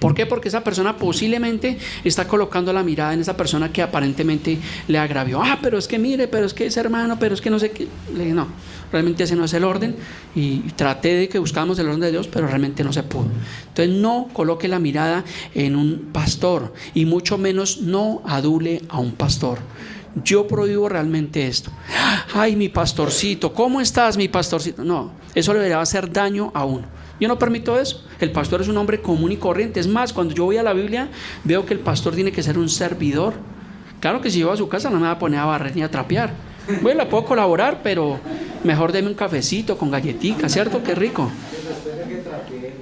¿Por qué? Porque esa persona posiblemente está colocando la mirada en esa persona que aparentemente le agravió. Pero es que mire, pero es que es hermano, pero es que no sé qué. Le dije, no, realmente ese no es el orden, y traté de que buscáramos el orden de Dios, pero realmente no se pudo. Entonces no coloque la mirada en un pastor, y mucho menos no adule a un pastor. Yo prohíbo realmente esto. Ay, mi pastorcito, ¿cómo estás, mi pastorcito? No, eso le debería hacer daño a uno. Yo no permito eso. El pastor es un hombre común y corriente. Es más, cuando yo voy a la Biblia, veo que el pastor tiene que ser un servidor. Claro que si llego a su casa no me va a poner a barrer ni a trapear. Bueno, le puedo colaborar, pero mejor deme un cafecito con galletica, ¿cierto? Qué rico.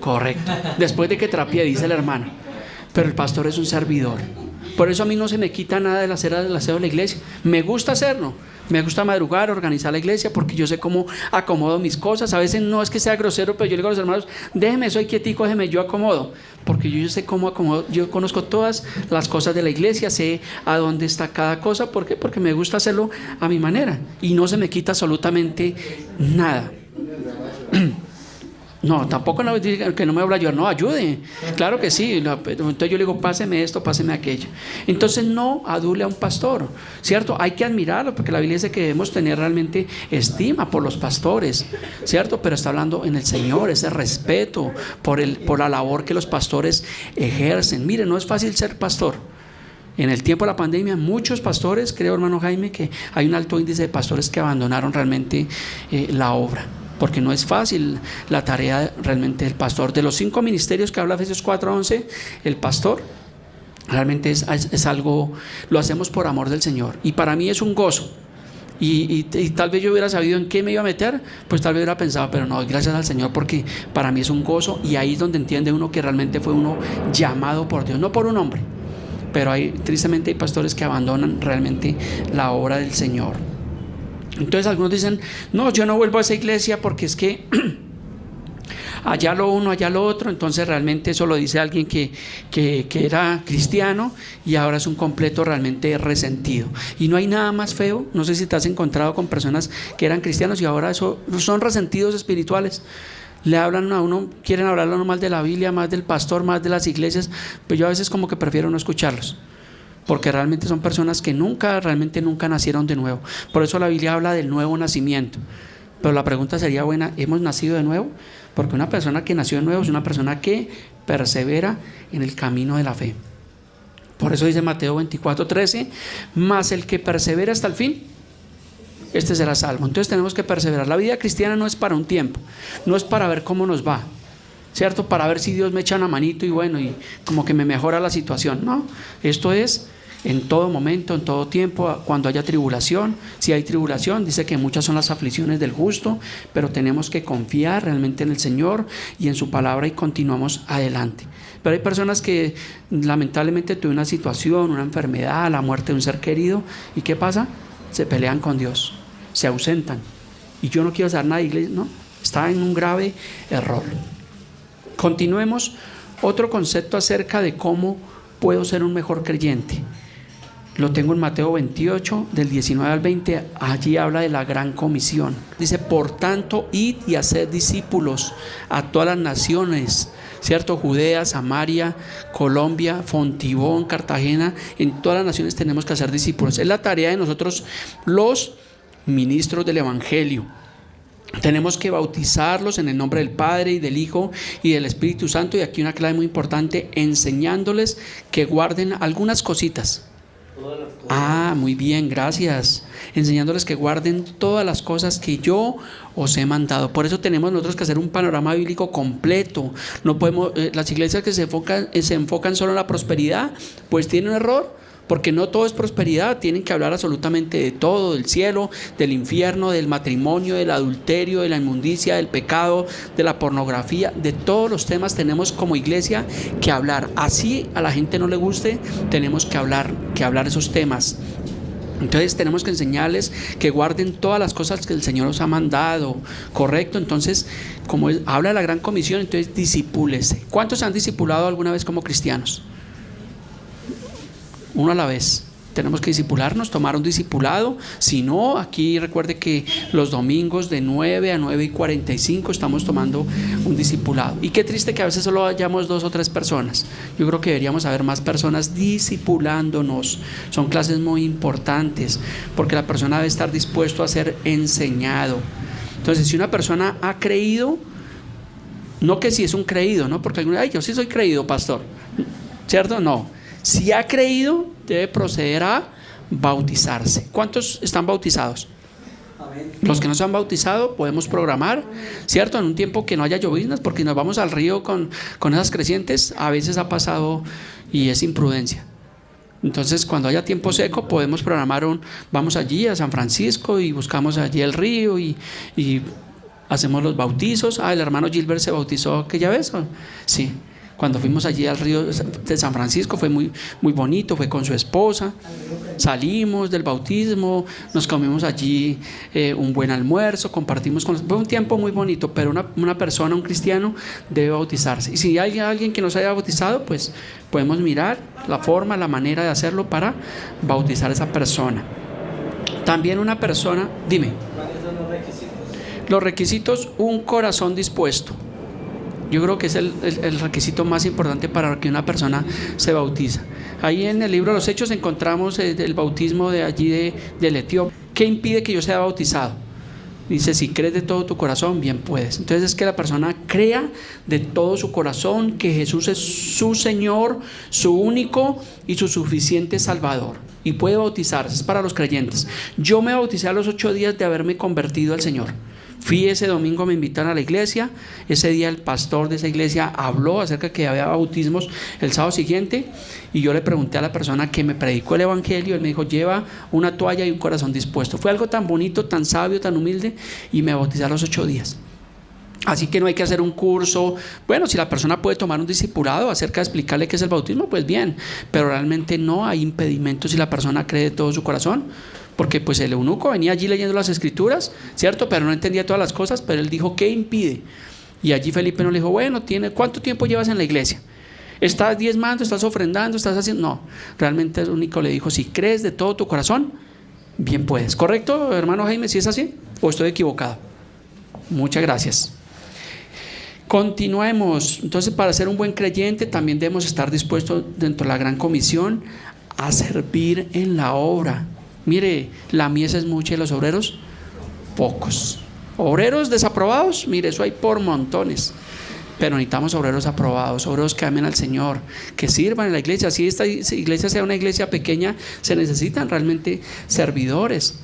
Correcto. Después de que trapee, dice el hermano. Pero el pastor es un servidor. Por eso a mí no se me quita nada del aseo de la iglesia. Me gusta hacerlo. Me gusta madrugar, organizar la iglesia, porque yo sé cómo acomodo mis cosas. A veces no es que sea grosero, pero yo le digo a los hermanos, déjeme, soy quietico, déjeme, yo acomodo. Porque yo sé cómo acomodo. Yo conozco todas las cosas de la iglesia, sé a dónde está cada cosa. ¿Por qué? Porque me gusta hacerlo a mi manera. Y no se me quita absolutamente nada. No, tampoco no, que no me habla yo, no, ayude, claro que sí. Entonces yo le digo, páseme esto, páseme aquello. Entonces no adule a un pastor, ¿cierto? Hay que admirarlo, porque la Biblia dice que debemos tener realmente estima por los pastores, ¿cierto? Pero está hablando en el Señor, ese respeto por la labor que los pastores ejercen. Mire, no es fácil ser pastor. En el tiempo de la pandemia, muchos pastores, creo, hermano Jaime, que hay un alto índice de pastores que abandonaron realmente la obra, porque no es fácil la tarea realmente del pastor. De los 5 ministerios que habla Efesios 4:11, el pastor realmente es algo, lo hacemos por amor del Señor, y para mí es un gozo. Y tal vez yo hubiera sabido en qué me iba a meter, pues tal vez hubiera pensado, pero no, gracias al Señor, porque para mí es un gozo. Y ahí es donde entiende uno que realmente fue uno llamado por Dios, no por un hombre. Pero tristemente hay pastores que abandonan realmente la obra del Señor. Entonces algunos dicen, no, yo no vuelvo a esa iglesia porque es que allá lo uno, allá lo otro. Entonces realmente eso lo dice alguien que era cristiano y ahora es un completo realmente resentido. Y no hay nada más feo. No sé si te has encontrado con personas que eran cristianos y ahora son resentidos espirituales. Le hablan a uno, quieren hablarle a uno más de la Biblia, más del pastor, más de las iglesias, pero yo a veces como que prefiero no escucharlos, porque realmente son personas que realmente nunca nacieron de nuevo. Por eso la Biblia habla del nuevo nacimiento. Pero la pregunta sería buena, ¿hemos nacido de nuevo? Porque una persona que nació de nuevo es una persona que persevera en el camino de la fe. Por eso dice Mateo 24:13, mas el que persevera hasta el fin, este será salvo. Entonces tenemos que perseverar. La vida cristiana no es para un tiempo, no es para ver cómo nos va, ¿cierto? Para ver si Dios me echa una manito y bueno, y como que me mejora la situación. No, esto es en todo momento, en todo tiempo, cuando haya tribulación. Si hay tribulación, dice que muchas son las aflicciones del justo, pero tenemos que confiar realmente en el Señor y en su palabra y continuamos adelante. Pero hay personas que lamentablemente tuvieron una situación, una enfermedad, la muerte de un ser querido, ¿y qué pasa? Se pelean con Dios, se ausentan. Y yo no quiero hacer nada de iglesia, no, está en un grave error. Continuemos. Otro concepto acerca de cómo puedo ser un mejor creyente. Lo tengo en Mateo 28, del 19 al 20. Allí habla de la gran comisión. Dice, por tanto, id y haced discípulos a todas las naciones, ¿cierto? Judea, Samaria, Colombia, Fontibón, Cartagena. En todas las naciones tenemos que hacer discípulos. Es la tarea de nosotros, los ministros del Evangelio. Tenemos que bautizarlos en el nombre del Padre y del Hijo y del Espíritu Santo. Y aquí una clave muy importante, enseñándoles que guarden algunas cositas. Muy bien, gracias. Enseñándoles que guarden todas las cosas que yo os he mandado. Por eso tenemos nosotros que hacer un panorama bíblico completo. No podemos, las iglesias que se enfocan solo en la prosperidad, pues tienen un error, porque no todo es prosperidad. Tienen que hablar absolutamente de todo, del cielo, del infierno, del matrimonio, del adulterio, de la inmundicia, del pecado, de la pornografía. De todos los temas tenemos como iglesia que hablar. Así a la gente no le guste, tenemos que hablar esos temas. Entonces tenemos que enseñarles que guarden todas las cosas que el Señor nos ha mandado, ¿correcto? Entonces, como habla de la gran comisión, entonces discipúlese. ¿Cuántos se han discipulado alguna vez como cristianos? Uno a la vez. tenemos que discipularnos, tomar un discipulado. Si no, aquí recuerde que los domingos de 9 a 9:45 estamos tomando un discipulado. Y qué triste que a veces solo hayamos 2 o 3 personas. Yo creo que deberíamos haber más personas discipulándonos. Son clases muy importantes porque la persona debe estar dispuesto a ser enseñado. Entonces, si una persona ha creído, no que si es un creído, ¿no? Porque algunos, yo sí soy creído, pastor, ¿cierto? No. Si ha creído, debe proceder a bautizarse. ¿Cuántos están bautizados? Amén. Los que no se han bautizado podemos programar, ¿cierto? En un tiempo que no haya lloviznas, porque nos vamos al río con esas crecientes, a veces ha pasado y es imprudencia. Entonces, cuando haya tiempo seco, podemos programar vamos allí a San Francisco y buscamos allí el río y hacemos los bautizos. El hermano Gilbert se bautizó aquella vez, ¿o? Sí. Cuando fuimos allí al río de San Francisco fue muy, muy bonito, fue con su esposa, salimos del bautismo, nos comimos allí un buen almuerzo, compartimos fue un tiempo muy bonito, pero una persona, un cristiano debe bautizarse. Y si hay alguien que no se haya bautizado, pues podemos mirar la forma, la manera de hacerlo para bautizar a esa persona. También una persona, dime. ¿Cuáles son los requisitos? Los requisitos, un corazón dispuesto. Yo creo que es el requisito más importante para que una persona se bautiza. Ahí en el libro de los Hechos encontramos el bautismo de allí del etíope. ¿Qué impide que yo sea bautizado? Dice, si crees de todo tu corazón, bien puedes. Entonces es que la persona crea de todo su corazón que Jesús es su Señor, su único y su suficiente Salvador. Y puede bautizarse, es para los creyentes. Yo me bauticé a los 8 días de haberme convertido al Señor. Fui ese domingo, me invitaron a la iglesia. Ese día el pastor de esa iglesia habló acerca de que había bautismos el sábado siguiente, y yo le pregunté a la persona que me predicó el evangelio. Él me dijo, lleva una toalla y un corazón dispuesto. Fue algo tan bonito, tan sabio, tan humilde, y me bauticé a los 8 días. Así que no hay que hacer un curso. Bueno, si la persona puede tomar un discipulado acerca de explicarle qué es el bautismo, pues bien, pero realmente no hay impedimento si la persona cree de todo su corazón. Porque pues el eunuco venía allí leyendo las escrituras, ¿cierto? Pero no entendía todas las cosas, pero él dijo, ¿qué impide? Y allí Felipe nos dijo, bueno, ¿cuánto tiempo llevas en la iglesia? ¿Estás diezmando, estás ofrendando, estás haciendo? No, realmente el único le dijo, si crees de todo tu corazón, bien puedes. ¿Correcto, hermano Jaime? ¿Sí es así? ¿O estoy equivocado? Muchas gracias. Continuemos. Entonces, para ser un buen creyente también debemos estar dispuestos dentro de la gran comisión a servir en la obra. Mire, la mies es mucha y los obreros pocos. Obreros desaprobados, mire, eso hay por montones. Pero necesitamos obreros aprobados, obreros que amen al Señor, que sirvan en la iglesia. Si esta iglesia sea una iglesia pequeña, se necesitan realmente servidores.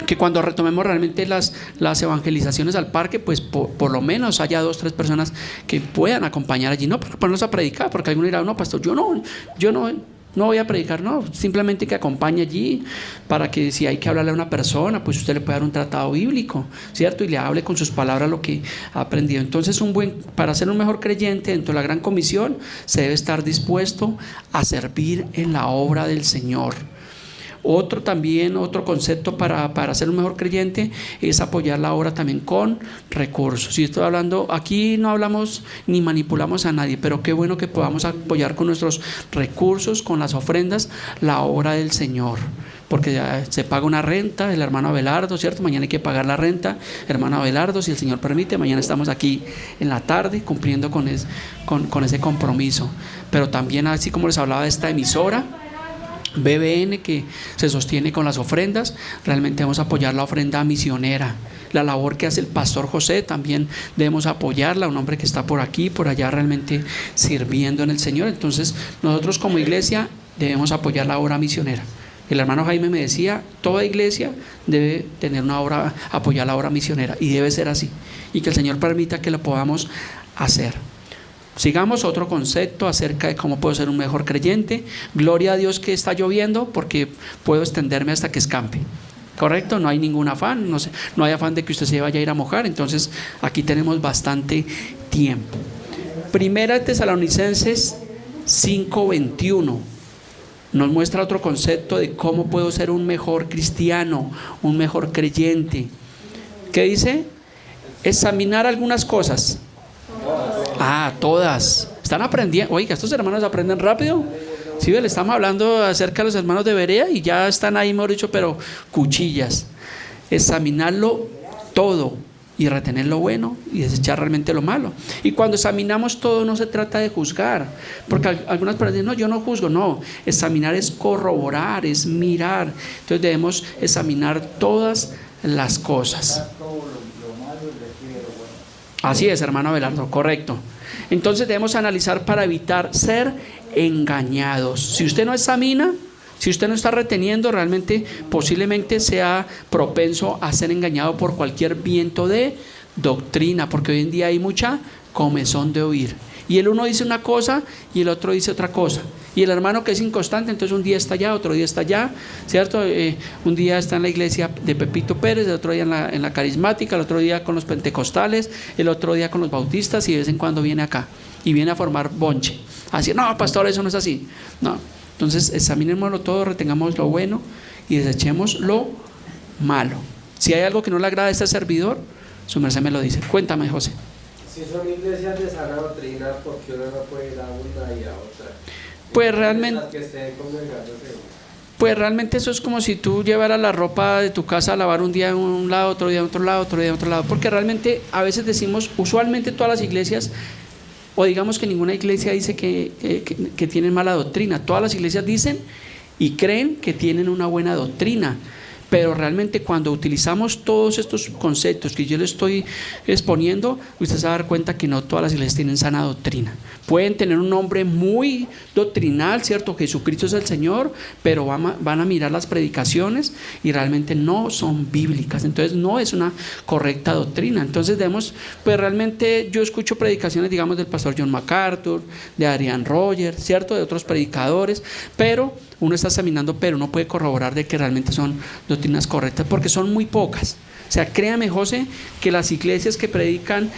Que cuando retomemos realmente las evangelizaciones al parque, pues por lo menos haya 2 o 3 personas que puedan acompañar allí, no para ponernos a predicar, porque alguno dirá, no, pastor, yo no voy a predicar, no, simplemente que acompañe allí, para que si hay que hablarle a una persona, pues usted le puede dar un tratado bíblico, ¿cierto? Y le hable con sus palabras lo que ha aprendido. Entonces, para ser un mejor creyente dentro de la gran comisión, se debe estar dispuesto a servir en la obra del Señor. Otro concepto para ser un mejor creyente es apoyar la obra también con recursos. Si estoy hablando, aquí no hablamos ni manipulamos a nadie, pero qué bueno que podamos apoyar con nuestros recursos, con las ofrendas, la obra del Señor. Porque ya se paga una renta, el hermano Abelardo, ¿cierto? Mañana hay que pagar la renta, hermano Abelardo, si el Señor permite, mañana estamos aquí en la tarde cumpliendo con ese compromiso. Pero también, así como les hablaba de esta emisora BBN, que se sostiene con las ofrendas, realmente debemos apoyar la ofrenda misionera. La labor que hace el pastor José también debemos apoyarla, un hombre que está por aquí, por allá, realmente sirviendo en el Señor. Entonces nosotros como iglesia debemos apoyar la obra misionera. El hermano Jaime me decía, toda iglesia debe tener apoyar la obra misionera, y debe ser así, y que el Señor permita que lo podamos hacer. Sigamos otro concepto acerca de cómo puedo ser un mejor creyente. Gloria a Dios que está lloviendo, porque puedo extenderme hasta que escampe. ¿Correcto? No hay ningún afán, no hay afán de que usted se vaya a ir a mojar. Entonces aquí tenemos bastante tiempo. Primera Tesalonicenses 5:21 nos muestra otro concepto de cómo puedo ser un mejor cristiano, un mejor creyente. ¿Qué dice? Examinar algunas cosas. Todas. Están aprendiendo. Oiga, estos hermanos aprenden rápido. Sí, le estamos hablando acerca de los hermanos de Berea y ya están ahí, mejor dicho, pero cuchillas. Examinarlo todo y retener lo bueno y desechar realmente lo malo. Y cuando examinamos todo no se trata de juzgar, porque algunas personas dicen, no, yo no juzgo. No, examinar es corroborar, es mirar. Entonces debemos examinar todas las cosas. Así es, hermano Abelardo, correcto. Entonces debemos analizar para evitar ser engañados. Si usted no examina, si usted no está reteniendo, realmente posiblemente sea propenso a ser engañado por cualquier viento de doctrina, porque hoy en día hay mucha comezón de oír. Y el uno dice una cosa y el otro dice otra cosa. Y el hermano que es inconstante, entonces un día está allá, otro día está allá, ¿cierto? Un día está en la iglesia de Pepito Pérez, el otro día en la carismática, el otro día con los pentecostales, el otro día con los bautistas y de vez en cuando viene acá y viene a formar bonche. Así, no, pastor, eso no es así. No. Entonces examinémoslo todo, retengamos lo bueno y desechemos lo malo. Si hay algo que no le agrada a este servidor, su merced me lo dice. Cuéntame, José. Si son iglesias de sana doctrina, ¿por qué uno no puede ir a una y a otra? Pues realmente, Las que estén congregándose. pues realmente eso es como si tú llevaras la ropa de tu casa a lavar un día en un lado, otro día en otro lado, otro día en otro lado. Porque realmente a veces decimos, usualmente todas las iglesias, o digamos que ninguna iglesia dice que tienen mala doctrina. Todas las iglesias dicen y creen que tienen una buena doctrina. Pero realmente cuando utilizamos todos estos conceptos que yo le estoy exponiendo, usted se va a dar cuenta que no todas las iglesias tienen sana doctrina. Pueden tener un nombre muy doctrinal, ¿cierto? Jesucristo es el Señor, pero van a mirar las predicaciones y realmente no son bíblicas. Entonces no es una correcta doctrina. Entonces pues realmente yo escucho predicaciones, digamos, del pastor John MacArthur, de Adrian Rogers, ¿cierto? De otros predicadores, pero uno está examinando, pero no puede corroborar de que realmente son doctrinas correctas, porque son muy pocas. O sea, créame, José, que las iglesias que predican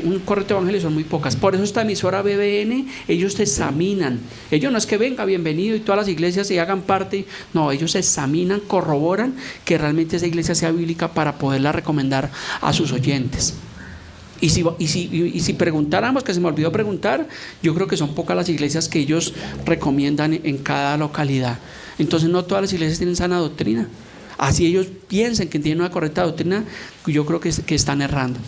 un correcto evangelio son muy pocas. Por eso esta emisora BBN, ellos te examinan. Ellos no es que venga, bienvenido, y todas las iglesias se hagan parte. No, ellos examinan, corroboran que realmente esa iglesia sea bíblica para poderla recomendar a sus oyentes. Y si preguntáramos, que se me olvidó preguntar, yo creo que son pocas las iglesias que ellos recomiendan en cada localidad. Entonces no todas las iglesias tienen sana doctrina. Así ellos piensen que tienen una correcta doctrina, yo creo que están errando.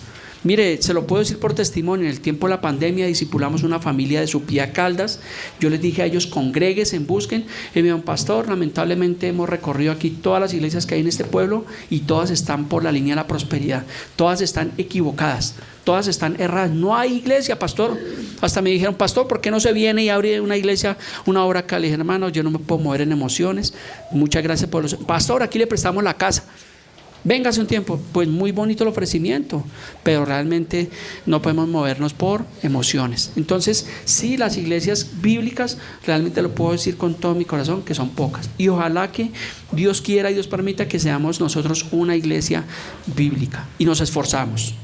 Mire, se lo puedo decir por testimonio. En el tiempo de la pandemia discipulamos una familia de Supía Caldas. Yo les dije a ellos, congréguense, busquen. Y me dijeron, pastor, lamentablemente hemos recorrido aquí todas las iglesias que hay en este pueblo y todas están por la línea de la prosperidad. Todas están equivocadas, todas están erradas. No hay iglesia, pastor. Hasta me dijeron, pastor, ¿por qué no se viene y abre una iglesia, una obra acá? Le dije, hermano, yo no me puedo mover en emociones. Muchas gracias por los... Pastor, aquí le prestamos la casa. Véngase un tiempo. Pues muy bonito el ofrecimiento, pero realmente no podemos movernos por emociones. Entonces, sí, las iglesias bíblicas, realmente lo puedo decir con todo mi corazón, que son pocas. Y ojalá que Dios quiera y Dios permita que seamos nosotros una iglesia bíblica. Y nos esforzamos.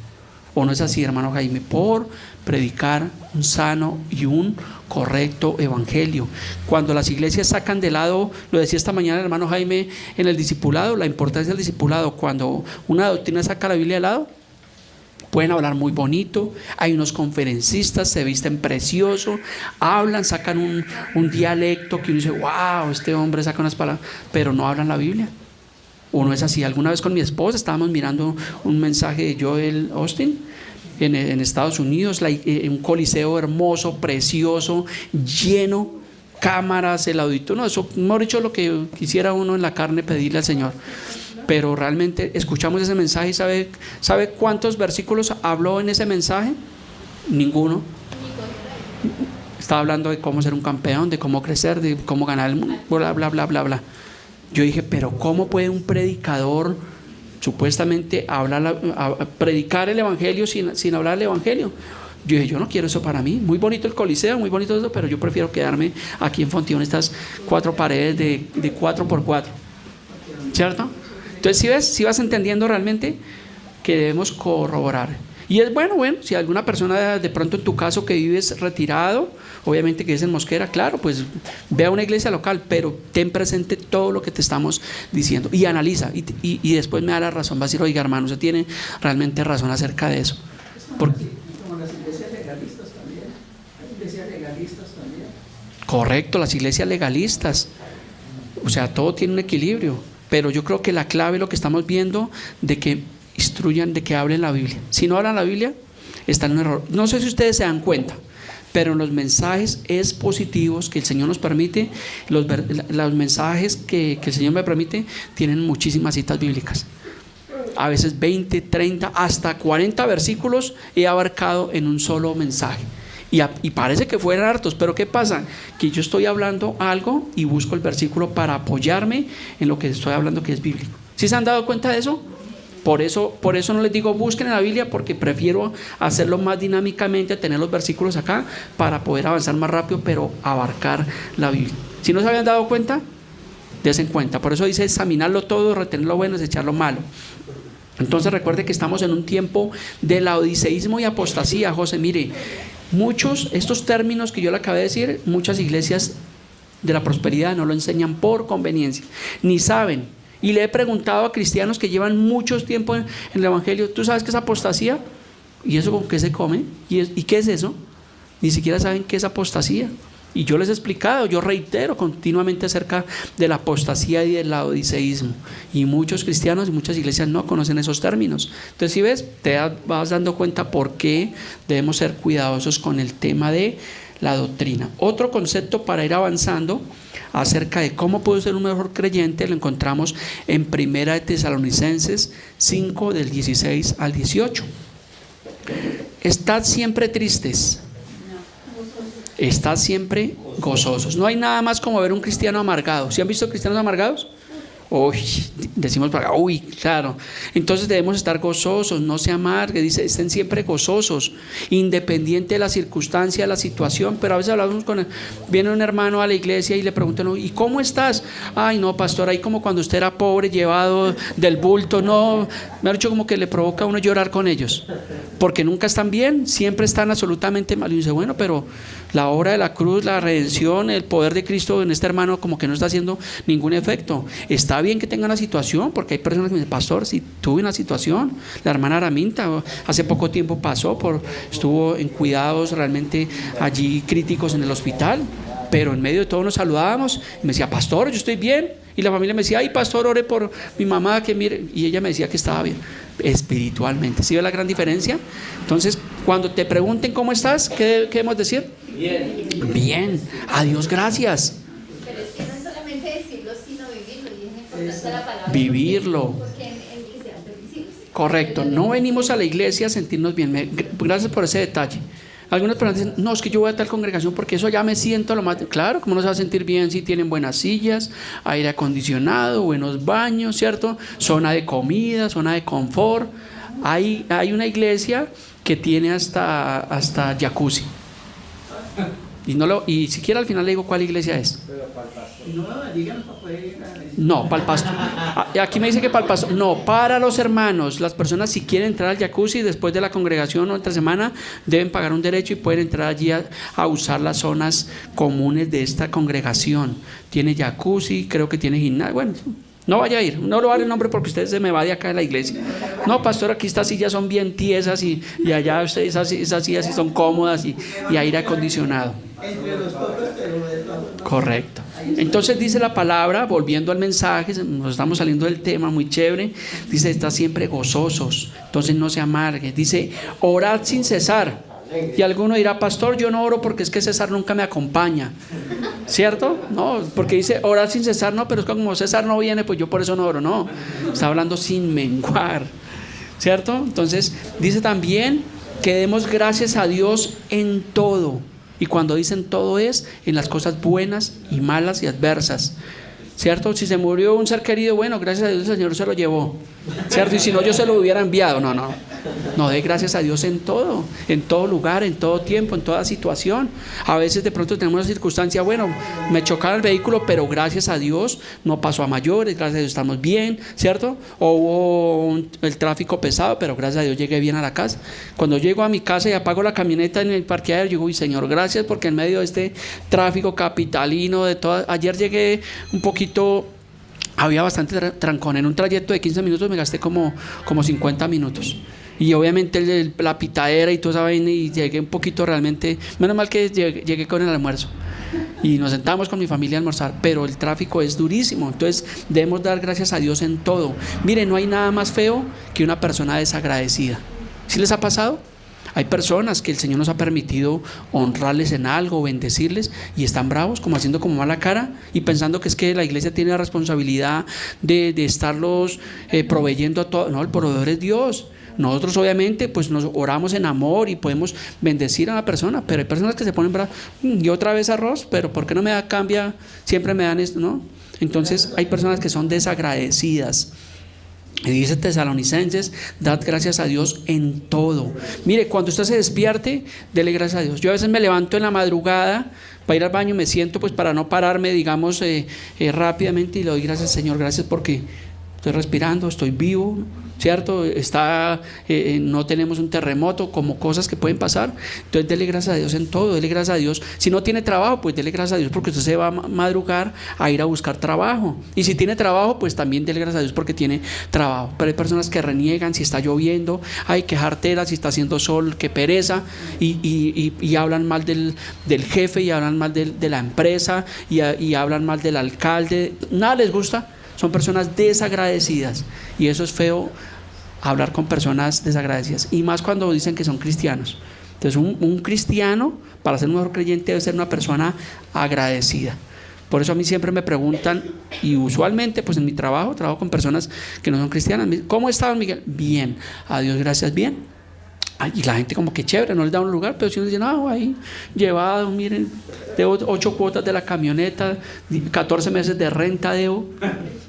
¿O no es así, hermano Jaime? Por predicar un sano y un correcto evangelio. Cuando las iglesias sacan de lado, lo decía esta mañana el hermano Jaime en el discipulado, la importancia del discipulado. Cuando una doctrina saca la Biblia de lado, pueden hablar muy bonito, hay unos conferencistas, se visten precioso, hablan, sacan un dialecto que uno dice, wow, este hombre saca unas palabras, pero no hablan la Biblia. ¿O no es así? Alguna vez con mi esposa estábamos mirando un mensaje de Joel Austin en Estados Unidos, un coliseo hermoso, precioso, lleno, cámaras, el auditorio, no, eso, mejor dicho, lo que quisiera uno en la carne pedirle al Señor. Pero realmente escuchamos ese mensaje y ¿sabe cuántos versículos habló en ese mensaje? Ninguno. Estaba hablando de cómo ser un campeón, de cómo crecer, de cómo ganar el mundo, bla, bla, bla, bla, bla. Yo dije, pero ¿cómo puede un predicador supuestamente predicar el evangelio sin hablar el evangelio? Yo dije, yo no quiero eso para mí. Muy bonito el coliseo, muy bonito eso, pero yo prefiero quedarme aquí en Fontibón, estas 4 paredes de 4x4, ¿cierto? Entonces, si vas entendiendo realmente que debemos corroborar. Y es bueno, si alguna persona de pronto en tu caso que vives retirado, obviamente que es en Mosquera, claro, pues ve a una iglesia local, pero ten presente todo lo que te estamos diciendo y analiza y después me da la razón, va a decir, oiga hermano, usted tiene realmente razón acerca de eso. Como las iglesias legalistas también, hay iglesias legalistas también. Correcto, las iglesias legalistas. O sea, todo tiene un equilibrio. Pero yo creo que la clave es lo que estamos viendo, de que instruyan, de que hablen la Biblia. Si no hablan la Biblia, están en un error. No sé si ustedes se dan cuenta, pero en los mensajes expositivos que el Señor nos permite, los mensajes que el Señor me permite, tienen muchísimas citas bíblicas. A veces 20, 30, hasta 40 versículos he abarcado en un solo mensaje. Y parece que fueran hartos, pero ¿qué pasa? Que yo estoy hablando algo y busco el versículo para apoyarme en lo que estoy hablando, que es bíblico. ¿Sí se han dado cuenta de eso? Por eso no les digo busquen en la Biblia, porque prefiero hacerlo más dinámicamente, tener los versículos acá para poder avanzar más rápido, pero abarcar la Biblia. Si no se habían dado cuenta, dense cuenta. Por eso dice examinarlo todo, retener lo bueno, desechar lo malo. Entonces recuerde que estamos en un tiempo de laodiceísmo y apostasía. José, mire, estos términos que yo le acabé de decir, muchas iglesias de la prosperidad no lo enseñan por conveniencia, ni saben. Y le he preguntado a cristianos que llevan mucho tiempo en el evangelio, ¿tú sabes qué es apostasía? ¿Y eso con qué se come? ¿Y qué es eso? Ni siquiera saben qué es apostasía. Y yo les he explicado, yo reitero continuamente acerca de la apostasía y del laodiceísmo. Y muchos cristianos y muchas iglesias no conocen esos términos. Entonces, si ves, te vas dando cuenta por qué debemos ser cuidadosos con el tema de la doctrina. Otro concepto para ir avanzando acerca de cómo puedo ser un mejor creyente lo encontramos en 1 Tesalonicenses 5 del 16 al 18. Estad siempre tristes, estad siempre gozosos. No hay nada más como ver un cristiano amargado. ¿Sí han visto cristianos amargados? Uy, decimos para uy, claro. Entonces debemos estar gozosos, no se amarguen. Dice, estén siempre gozosos, independiente de la circunstancia, de la situación. Pero a veces hablamos viene un hermano a la iglesia y le preguntan, ¿y cómo estás? Ay, no, pastor, ahí como cuando usted era pobre, llevado del bulto. No, me ha dicho como que le provoca a uno llorar con ellos, porque nunca están bien, siempre están absolutamente mal. Y dice, bueno, pero la obra de la cruz, la redención, el poder de Cristo en este hermano como que no está haciendo ningún efecto. Está bien que tenga una situación, porque hay personas que me dicen, pastor, si tuve una situación, la hermana Araminta hace poco tiempo estuvo en cuidados realmente allí críticos en el hospital, pero en medio de todo nos saludábamos y me decía, pastor, yo estoy bien. Y la familia me decía, ay, pastor, ore por mi mamá, que mire. Y ella me decía que estaba bien espiritualmente. ¿Sí ve la gran diferencia? Entonces, cuando te pregunten cómo estás, ¿qué debemos decir? Bien. Bien, a Dios gracias. Pero es que no es solamente decirlo, sino vivirlo. Y es importante la palabra vivirlo. Porque en que sean permisibles. Correcto, no venimos a la iglesia a sentirnos bien. Gracias por ese detalle. Algunas personas dicen, no, es que yo voy a tal congregación porque eso ya me siento lo más. Claro, ¿cómo no se va a sentir bien si tienen buenas sillas, aire acondicionado, buenos baños, ¿cierto? Zona de comida, zona de confort. Hay una iglesia que tiene hasta jacuzzi. Y siquiera al final le digo cuál iglesia es. No, para el pastor. Aquí me dice que para el pastor. No, para los hermanos. Las personas, si quieren entrar al jacuzzi después de la congregación o entre semana, deben pagar un derecho y pueden entrar allí a usar las zonas comunes de esta congregación. Tiene jacuzzi, creo que tiene gimnasio. Bueno, no vaya a ir, no lo va a dar el nombre porque usted se me va de acá de la iglesia. No, pastor, aquí estas sillas son bien tiesas y allá esas sillas sí son cómodas y aire acondicionado. Correcto. Entonces dice la palabra, volviendo al mensaje, nos estamos saliendo del tema, muy chévere. Dice, está siempre gozosos, entonces no se amargue. Dice, orad sin cesar. Y alguno dirá, pastor, yo no oro porque es que César nunca me acompaña, ¿cierto? No, porque dice orar sin cesar, no, pero es como César no viene, pues yo por eso no oro. No, está hablando sin menguar, ¿cierto? Entonces dice también que demos gracias a Dios en todo. Y cuando dicen todo es en las cosas buenas y malas y adversas, ¿cierto? Si se murió un ser querido, bueno, gracias a Dios el Señor se lo llevó, ¿cierto? Y si no, yo se lo hubiera enviado. No, dé gracias a Dios en todo lugar, en todo tiempo, en toda situación. A veces de pronto tenemos una circunstancia, bueno, me chocaron el vehículo, pero gracias a Dios no pasó a mayores, gracias a Dios estamos bien, ¿cierto? O hubo el tráfico pesado, pero gracias a Dios llegué bien a la casa. Cuando llego a mi casa y apago la camioneta en el parqueadero, digo, uy, Señor, gracias, porque en medio de este tráfico capitalino, ayer llegué un poquito. Había bastante trancón. En un trayecto de 15 minutos me gasté como 50 minutos. Y obviamente la pitadera y toda esa vaina, y llegué un poquito realmente. Menos mal que llegué con el almuerzo. y nos sentamos con mi familia a almorzar, pero el tráfico es durísimo, entonces debemos dar gracias a Dios en todo. Mire, no hay nada más feo que una persona desagradecida. ¿Sí les ha pasado? Hay personas que el Señor nos ha permitido honrarles en algo, bendecirles, y están bravos, como haciendo como mala cara y pensando que es que la iglesia tiene la responsabilidad de estarlos proveyendo a todo. No, el proveedor es Dios. Nosotros obviamente pues nos oramos en amor y podemos bendecir a la persona, pero hay personas que se ponen bravas. Y otra vez arroz, pero ¿por qué no me da cambia? Siempre me dan esto, ¿no? Entonces hay personas que son desagradecidas. Y dice Tesalonicenses, dad gracias a Dios en todo. Mire, cuando usted se despierte, dele gracias a Dios. Yo a veces me levanto en la madrugada para ir al baño, me siento pues para no pararme, digamos, rápidamente, y le doy gracias al Señor. Gracias porque estoy respirando, estoy vivo, ¿cierto? No tenemos un terremoto, como cosas que pueden pasar. Entonces dele gracias a Dios en todo, dele gracias a Dios. Si no tiene trabajo, pues dele gracias a Dios porque usted se va a madrugar a ir a buscar trabajo. Y si tiene trabajo, pues también dele gracias a Dios porque tiene trabajo. Pero hay personas que reniegan si está lloviendo, ay, qué jartera, si está haciendo sol, qué pereza, y hablan mal del jefe, y hablan mal de la empresa, y hablan mal del alcalde. Nada les gusta. Son personas desagradecidas, y eso es feo, hablar con personas desagradecidas, y más cuando dicen que son cristianos. Entonces un cristiano, para ser un mejor creyente, debe ser una persona agradecida. Por eso a mí siempre me preguntan, y usualmente pues en mi trabajo con personas que no son cristianas. ¿Cómo estás, Miguel? Bien, a Dios gracias, bien. Y la gente como que chévere, no les da un lugar, pero si uno dice, no, ahí llevado, miren, debo 8 cuotas de la camioneta, 14 meses de renta debo,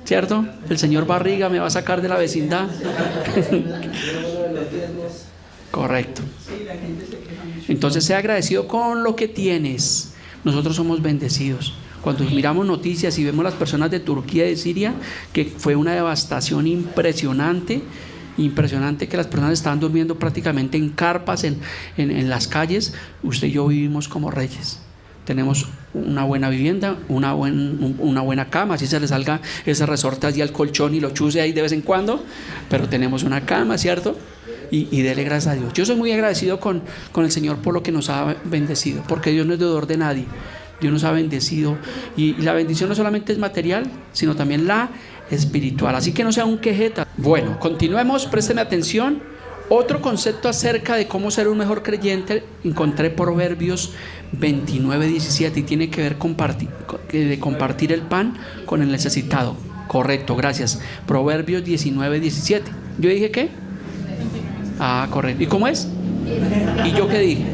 ¿cierto? El señor Barriga me va a sacar de la vecindad. Correcto. Entonces sea agradecido con lo que tienes. Nosotros somos bendecidos. Cuando miramos noticias y vemos las personas de Turquía y de Siria, que fue una devastación impresionante que las personas estaban durmiendo prácticamente en carpas en las calles. Usted y yo vivimos como reyes. Tenemos una buena vivienda, una buena cama, así se le salga ese resorte allí al colchón y lo chuse ahí de vez en cuando, pero tenemos una cama, ¿cierto? Y dele gracias a Dios. Yo soy muy agradecido con el Señor por lo que nos ha bendecido, porque Dios no es deudor de nadie. Dios nos ha bendecido, y la bendición no solamente es material, sino también la espiritual. Así que no sea un quejeta. Bueno, continuemos, présteme atención. Otro concepto acerca de cómo ser un mejor creyente, encontré Proverbios 29:17, y tiene que ver de compartir el pan con el necesitado. Correcto, gracias. Proverbios 19:17. ¿Yo dije qué? Ah, correcto. ¿Y cómo es? ¿Y yo qué dije?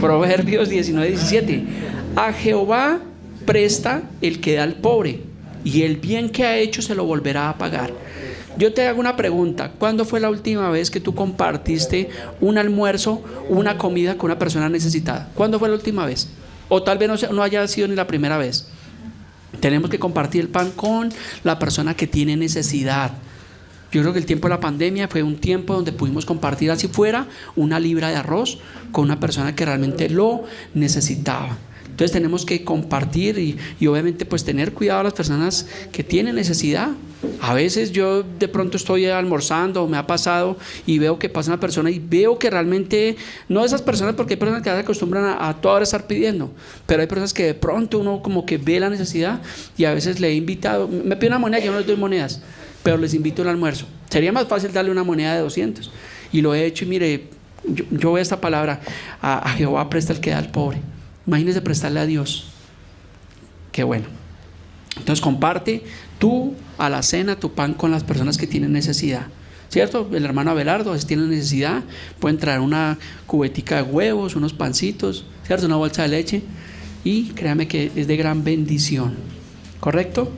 Proverbios 19:17. A Jehová presta el que da al pobre, y el bien que ha hecho se lo volverá a pagar. Yo te hago una pregunta: ¿cuándo fue la última vez que tú compartiste un almuerzo, una comida con una persona necesitada? ¿Cuándo fue la última vez? O tal vez no haya sido ni la primera vez. Tenemos que compartir el pan con la persona que tiene necesidad. Yo creo que el tiempo de la pandemia fue un tiempo donde pudimos compartir, así fuera, una libra de arroz con una persona que realmente lo necesitaba. Entonces tenemos que compartir y obviamente pues tener cuidado a las personas que tienen necesidad. A veces yo de pronto estoy almorzando, o me ha pasado, y veo que pasa una persona y veo que realmente, no esas personas, porque hay personas que se acostumbran a toda hora estar pidiendo, pero hay personas que de pronto uno como que ve la necesidad, y a veces le he invitado, me pide una moneda, yo no les doy monedas, pero les invito al almuerzo. Sería más fácil darle una moneda de 200, y lo he hecho, y mire, yo veo esta palabra, a Jehová presta el que da al pobre. Imagínese prestarle a Dios. Qué bueno. Entonces comparte tú a la cena tu pan con las personas que tienen necesidad, ¿cierto? El hermano Abelardo, si tiene necesidad, pueden traer una cubetica de huevos, unos pancitos, ¿cierto? Una bolsa de leche, y créame que es de gran bendición, ¿correcto?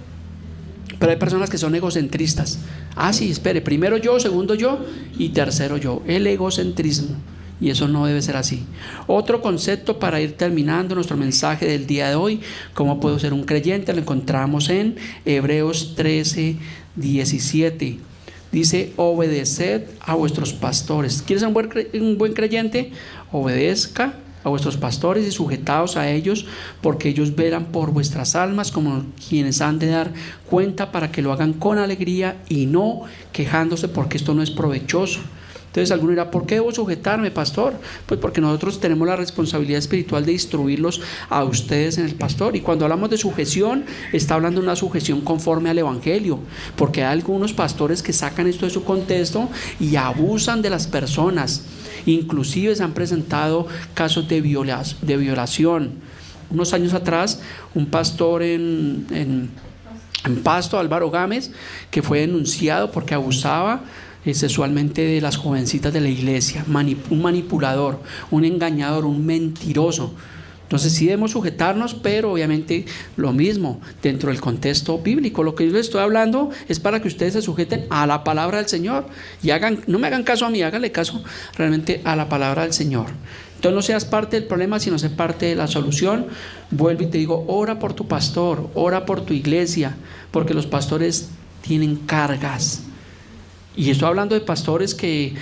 Pero hay personas que son egocentristas. Ah, sí, espere, primero yo, segundo yo y tercero yo. El egocentrismo. Y eso no debe ser así. Otro concepto para ir terminando nuestro mensaje del día de hoy, cómo puedo ser un creyente, lo encontramos en Hebreos 13:17. Dice: obedeced a vuestros pastores. ¿Quieres ser un buen creyente? Obedezca a vuestros pastores y sujetaos a ellos, porque ellos velan por vuestras almas como quienes han de dar cuenta, para que lo hagan con alegría y no quejándose, porque esto no es provechoso. Entonces alguno dirá, ¿por qué debo sujetarme, pastor? Pues porque nosotros tenemos la responsabilidad espiritual de instruirlos a ustedes en el pastor. Y cuando hablamos de sujeción, está hablando de una sujeción conforme al evangelio, porque hay algunos pastores que sacan esto de su contexto y abusan de las personas. Inclusive se han presentado casos de violación. Unos años atrás, un pastor en Pasto, Álvaro Gámez, que fue denunciado porque abusaba sexualmente de las jovencitas de la iglesia, un manipulador, un engañador, un mentiroso. Entonces sí debemos sujetarnos, pero obviamente lo mismo dentro del contexto bíblico. Lo que yo les estoy hablando es para que ustedes se sujeten a la palabra del Señor y no me hagan caso a mí, háganle caso realmente a la palabra del Señor. Entonces no seas parte del problema, sino seas parte de la solución. Vuelvo y te digo, ora por tu pastor, ora por tu iglesia, porque los pastores tienen cargas. Y estoy hablando de pastores que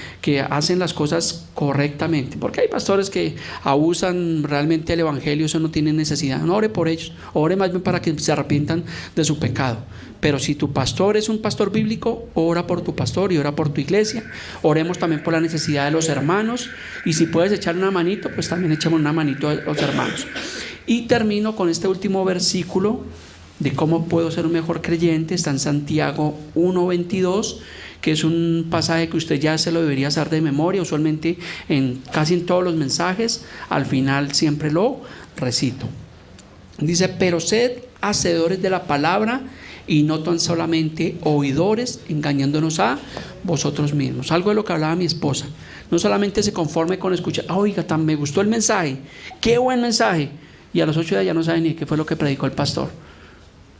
hacen las cosas correctamente, porque hay pastores que abusan realmente del evangelio, eso no tiene necesidad. No ore por ellos, ore más bien para que se arrepientan de su pecado. Pero si tu pastor es un pastor bíblico, ora por tu pastor y ora por tu iglesia. Oremos también por la necesidad de los hermanos, y si puedes echar una manito, pues también echemos una manito a los hermanos. Y termino con este último versículo de cómo puedo ser un mejor creyente. Está en Santiago 1:22, que es un pasaje que usted ya se lo debería saber de memoria. Usualmente casi en todos los mensajes al final siempre lo recito. Dice: pero sed hacedores de la palabra y no tan solamente oidores, engañándonos a vosotros mismos. Algo de lo que hablaba mi esposa. No solamente se conforme con escuchar, oiga, me gustó el mensaje, qué buen mensaje, y a los 8 días ya no sabe ni qué fue lo que predicó el pastor.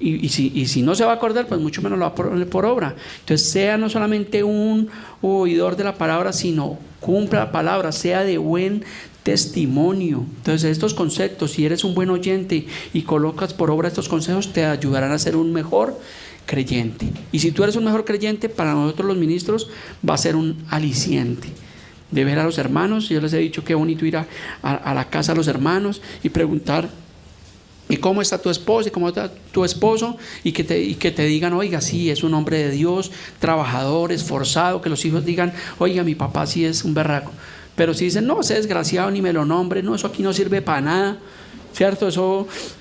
Y si no se va a acordar, pues mucho menos lo va a poner por obra. Entonces sea no solamente un oidor de la palabra, sino cumpla la palabra, sea de buen testimonio. Entonces estos conceptos, si eres un buen oyente y colocas por obra estos consejos, te ayudarán a ser un mejor creyente. Y si tú eres un mejor creyente, para nosotros los ministros va a ser un aliciente de ver a los hermanos. Yo les he dicho qué bonito ir a la casa de los hermanos y preguntar: ¿y cómo está tu esposa? ¿Y cómo está tu esposo? Y que te digan: oiga, sí, es un hombre de Dios, trabajador, esforzado. Que los hijos digan: oiga, mi papá sí es un berraco. Pero si dicen: no, ese desgraciado ni me lo nombre, no, eso aquí no sirve para nada, ¿cierto? Ese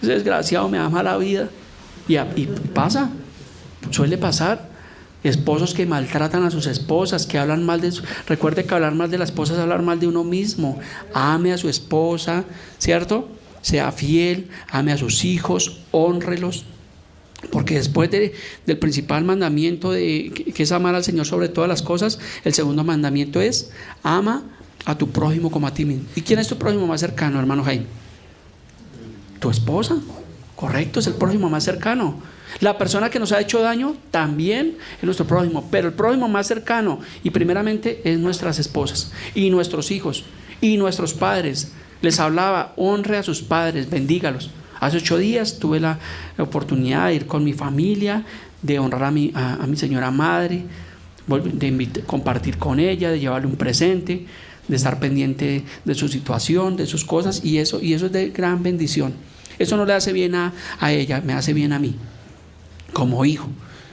desgraciado me da mala vida. Y pasa, suele pasar. Esposos que maltratan a sus esposas, que hablan mal de recuerde que hablar mal de la esposa es hablar mal de uno mismo. Ame a su esposa, ¿cierto? Sea fiel, ame a sus hijos, hónrelos, porque después del principal mandamiento que es amar al Señor sobre todas las cosas, el segundo mandamiento es: ama a tu prójimo como a ti mismo. ¿Y quién es tu prójimo más cercano, hermano Jaime? Tu esposa, correcto, es el prójimo más cercano. La persona que nos ha hecho daño también es nuestro prójimo, pero el prójimo más cercano y primeramente es nuestras esposas y nuestros hijos y nuestros padres. Les hablaba: honre a sus padres, bendígalos. Hace 8 días tuve la oportunidad de ir con mi familia, de honrar a mi señora madre, de compartir con ella, de llevarle un presente, de estar pendiente de su situación, de sus cosas, y eso es de gran bendición. Eso no le hace bien a ella, me hace bien a mí, como hijo.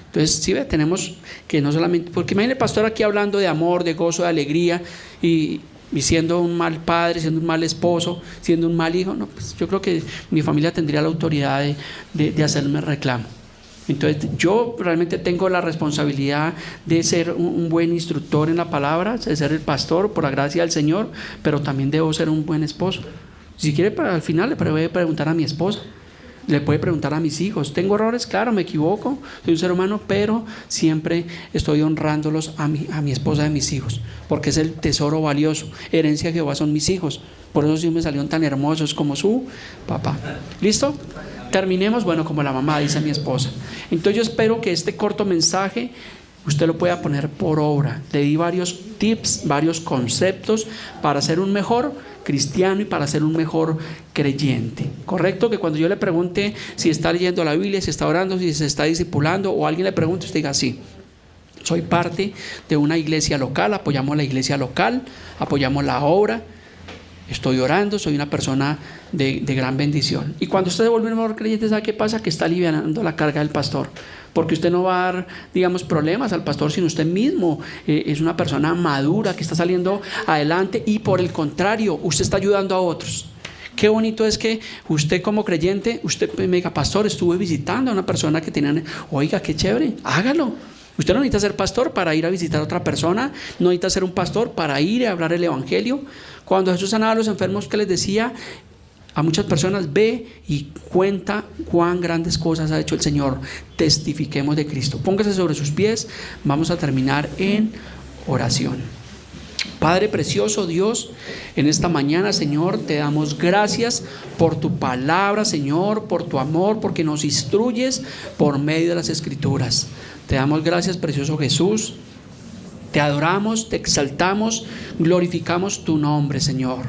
Entonces, sí, tenemos que no solamente, porque imagínate el pastor aquí hablando de amor, de gozo, de alegría, y siendo un mal padre, siendo un mal esposo, siendo un mal hijo, no, pues yo creo que mi familia tendría la autoridad de hacerme reclamo. Entonces yo realmente tengo la responsabilidad de ser un buen instructor en la palabra, de ser el pastor por la gracia del Señor, pero también debo ser un buen esposo. Si quiere, al final le puede preguntar a mi esposa, le puede preguntar a mis hijos. ¿Tengo errores? Claro, me equivoco, soy un ser humano, pero siempre estoy honrándolos a mi esposa y a mis hijos, porque es el tesoro valioso. Herencia de Jehová son mis hijos, por eso sí me salieron tan hermosos como su papá. ¿Listo? Terminemos, bueno, como la mamá, dice mi esposa. Entonces yo espero que este corto mensaje usted lo pueda poner por obra. Le di varios tips, varios conceptos para ser un mejor cristiano y para ser un mejor creyente. Correcto, que cuando yo le pregunte si está leyendo la Biblia, si está orando, si se está discipulando, o alguien le pregunte, usted diga: sí, soy parte de una iglesia local, apoyamos la iglesia local, apoyamos la obra, estoy orando, soy una persona de gran bendición. Y cuando usted se vuelve un mejor creyente, ¿sabe qué pasa? Que está alivianando la carga del pastor, porque usted no va a dar, digamos, problemas al pastor, sino usted mismo es una persona madura que está saliendo adelante y por el contrario, usted está ayudando a otros. Qué bonito es que usted como creyente, usted me diga, pastor, estuve visitando a una persona que tenía, oiga, qué chévere, hágalo. Usted no necesita ser pastor para ir a visitar a otra persona, no necesita ser un pastor para ir a hablar el evangelio. Cuando Jesús sanaba a los enfermos, ¿qué les decía? A muchas personas, ve y cuenta cuán grandes cosas ha hecho el Señor. Testifiquemos de Cristo. Póngase sobre sus pies, vamos a terminar en oración. Padre precioso Dios, en esta mañana, Señor, te damos gracias por tu palabra, Señor, por tu amor, porque nos instruyes por medio de las Escrituras. Te damos gracias, precioso Jesús. Te adoramos, te exaltamos, glorificamos tu nombre, Señor.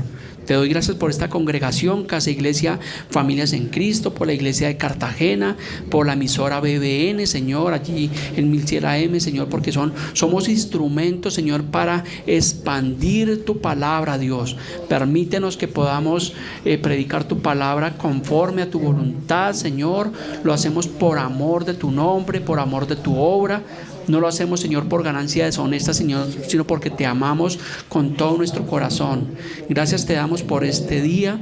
Te doy gracias por esta congregación, Casa Iglesia Familias en Cristo, por la iglesia de Cartagena, por la emisora BBN, Señor, allí en 1100 AM, Señor, porque somos instrumentos, Señor, para expandir tu palabra, Dios. Permítenos que podamos predicar tu palabra conforme a tu voluntad, Señor. Lo hacemos por amor de tu nombre, por amor de tu obra. No lo hacemos, Señor, por ganancia deshonesta, Señor, sino porque te amamos con todo nuestro corazón. Gracias te damos por este día.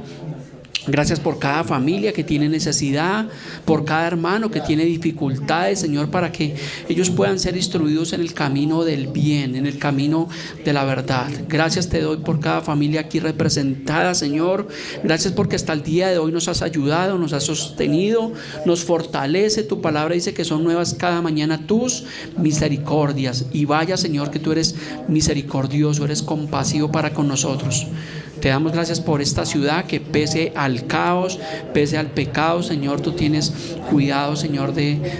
Gracias por cada familia que tiene necesidad, por cada hermano que tiene dificultades, Señor, para que ellos puedan ser instruidos en el camino del bien, en el camino de la verdad. Gracias te doy por cada familia aquí representada, Señor. Gracias porque hasta el día de hoy nos has ayudado, nos has sostenido, nos fortalece. Tu palabra dice que son nuevas cada mañana tus misericordias. Y vaya, Señor, que tú eres misericordioso, eres compasivo para con nosotros. Te damos gracias por esta ciudad que pese al caos, pese al pecado, Señor, tú tienes cuidado, Señor, de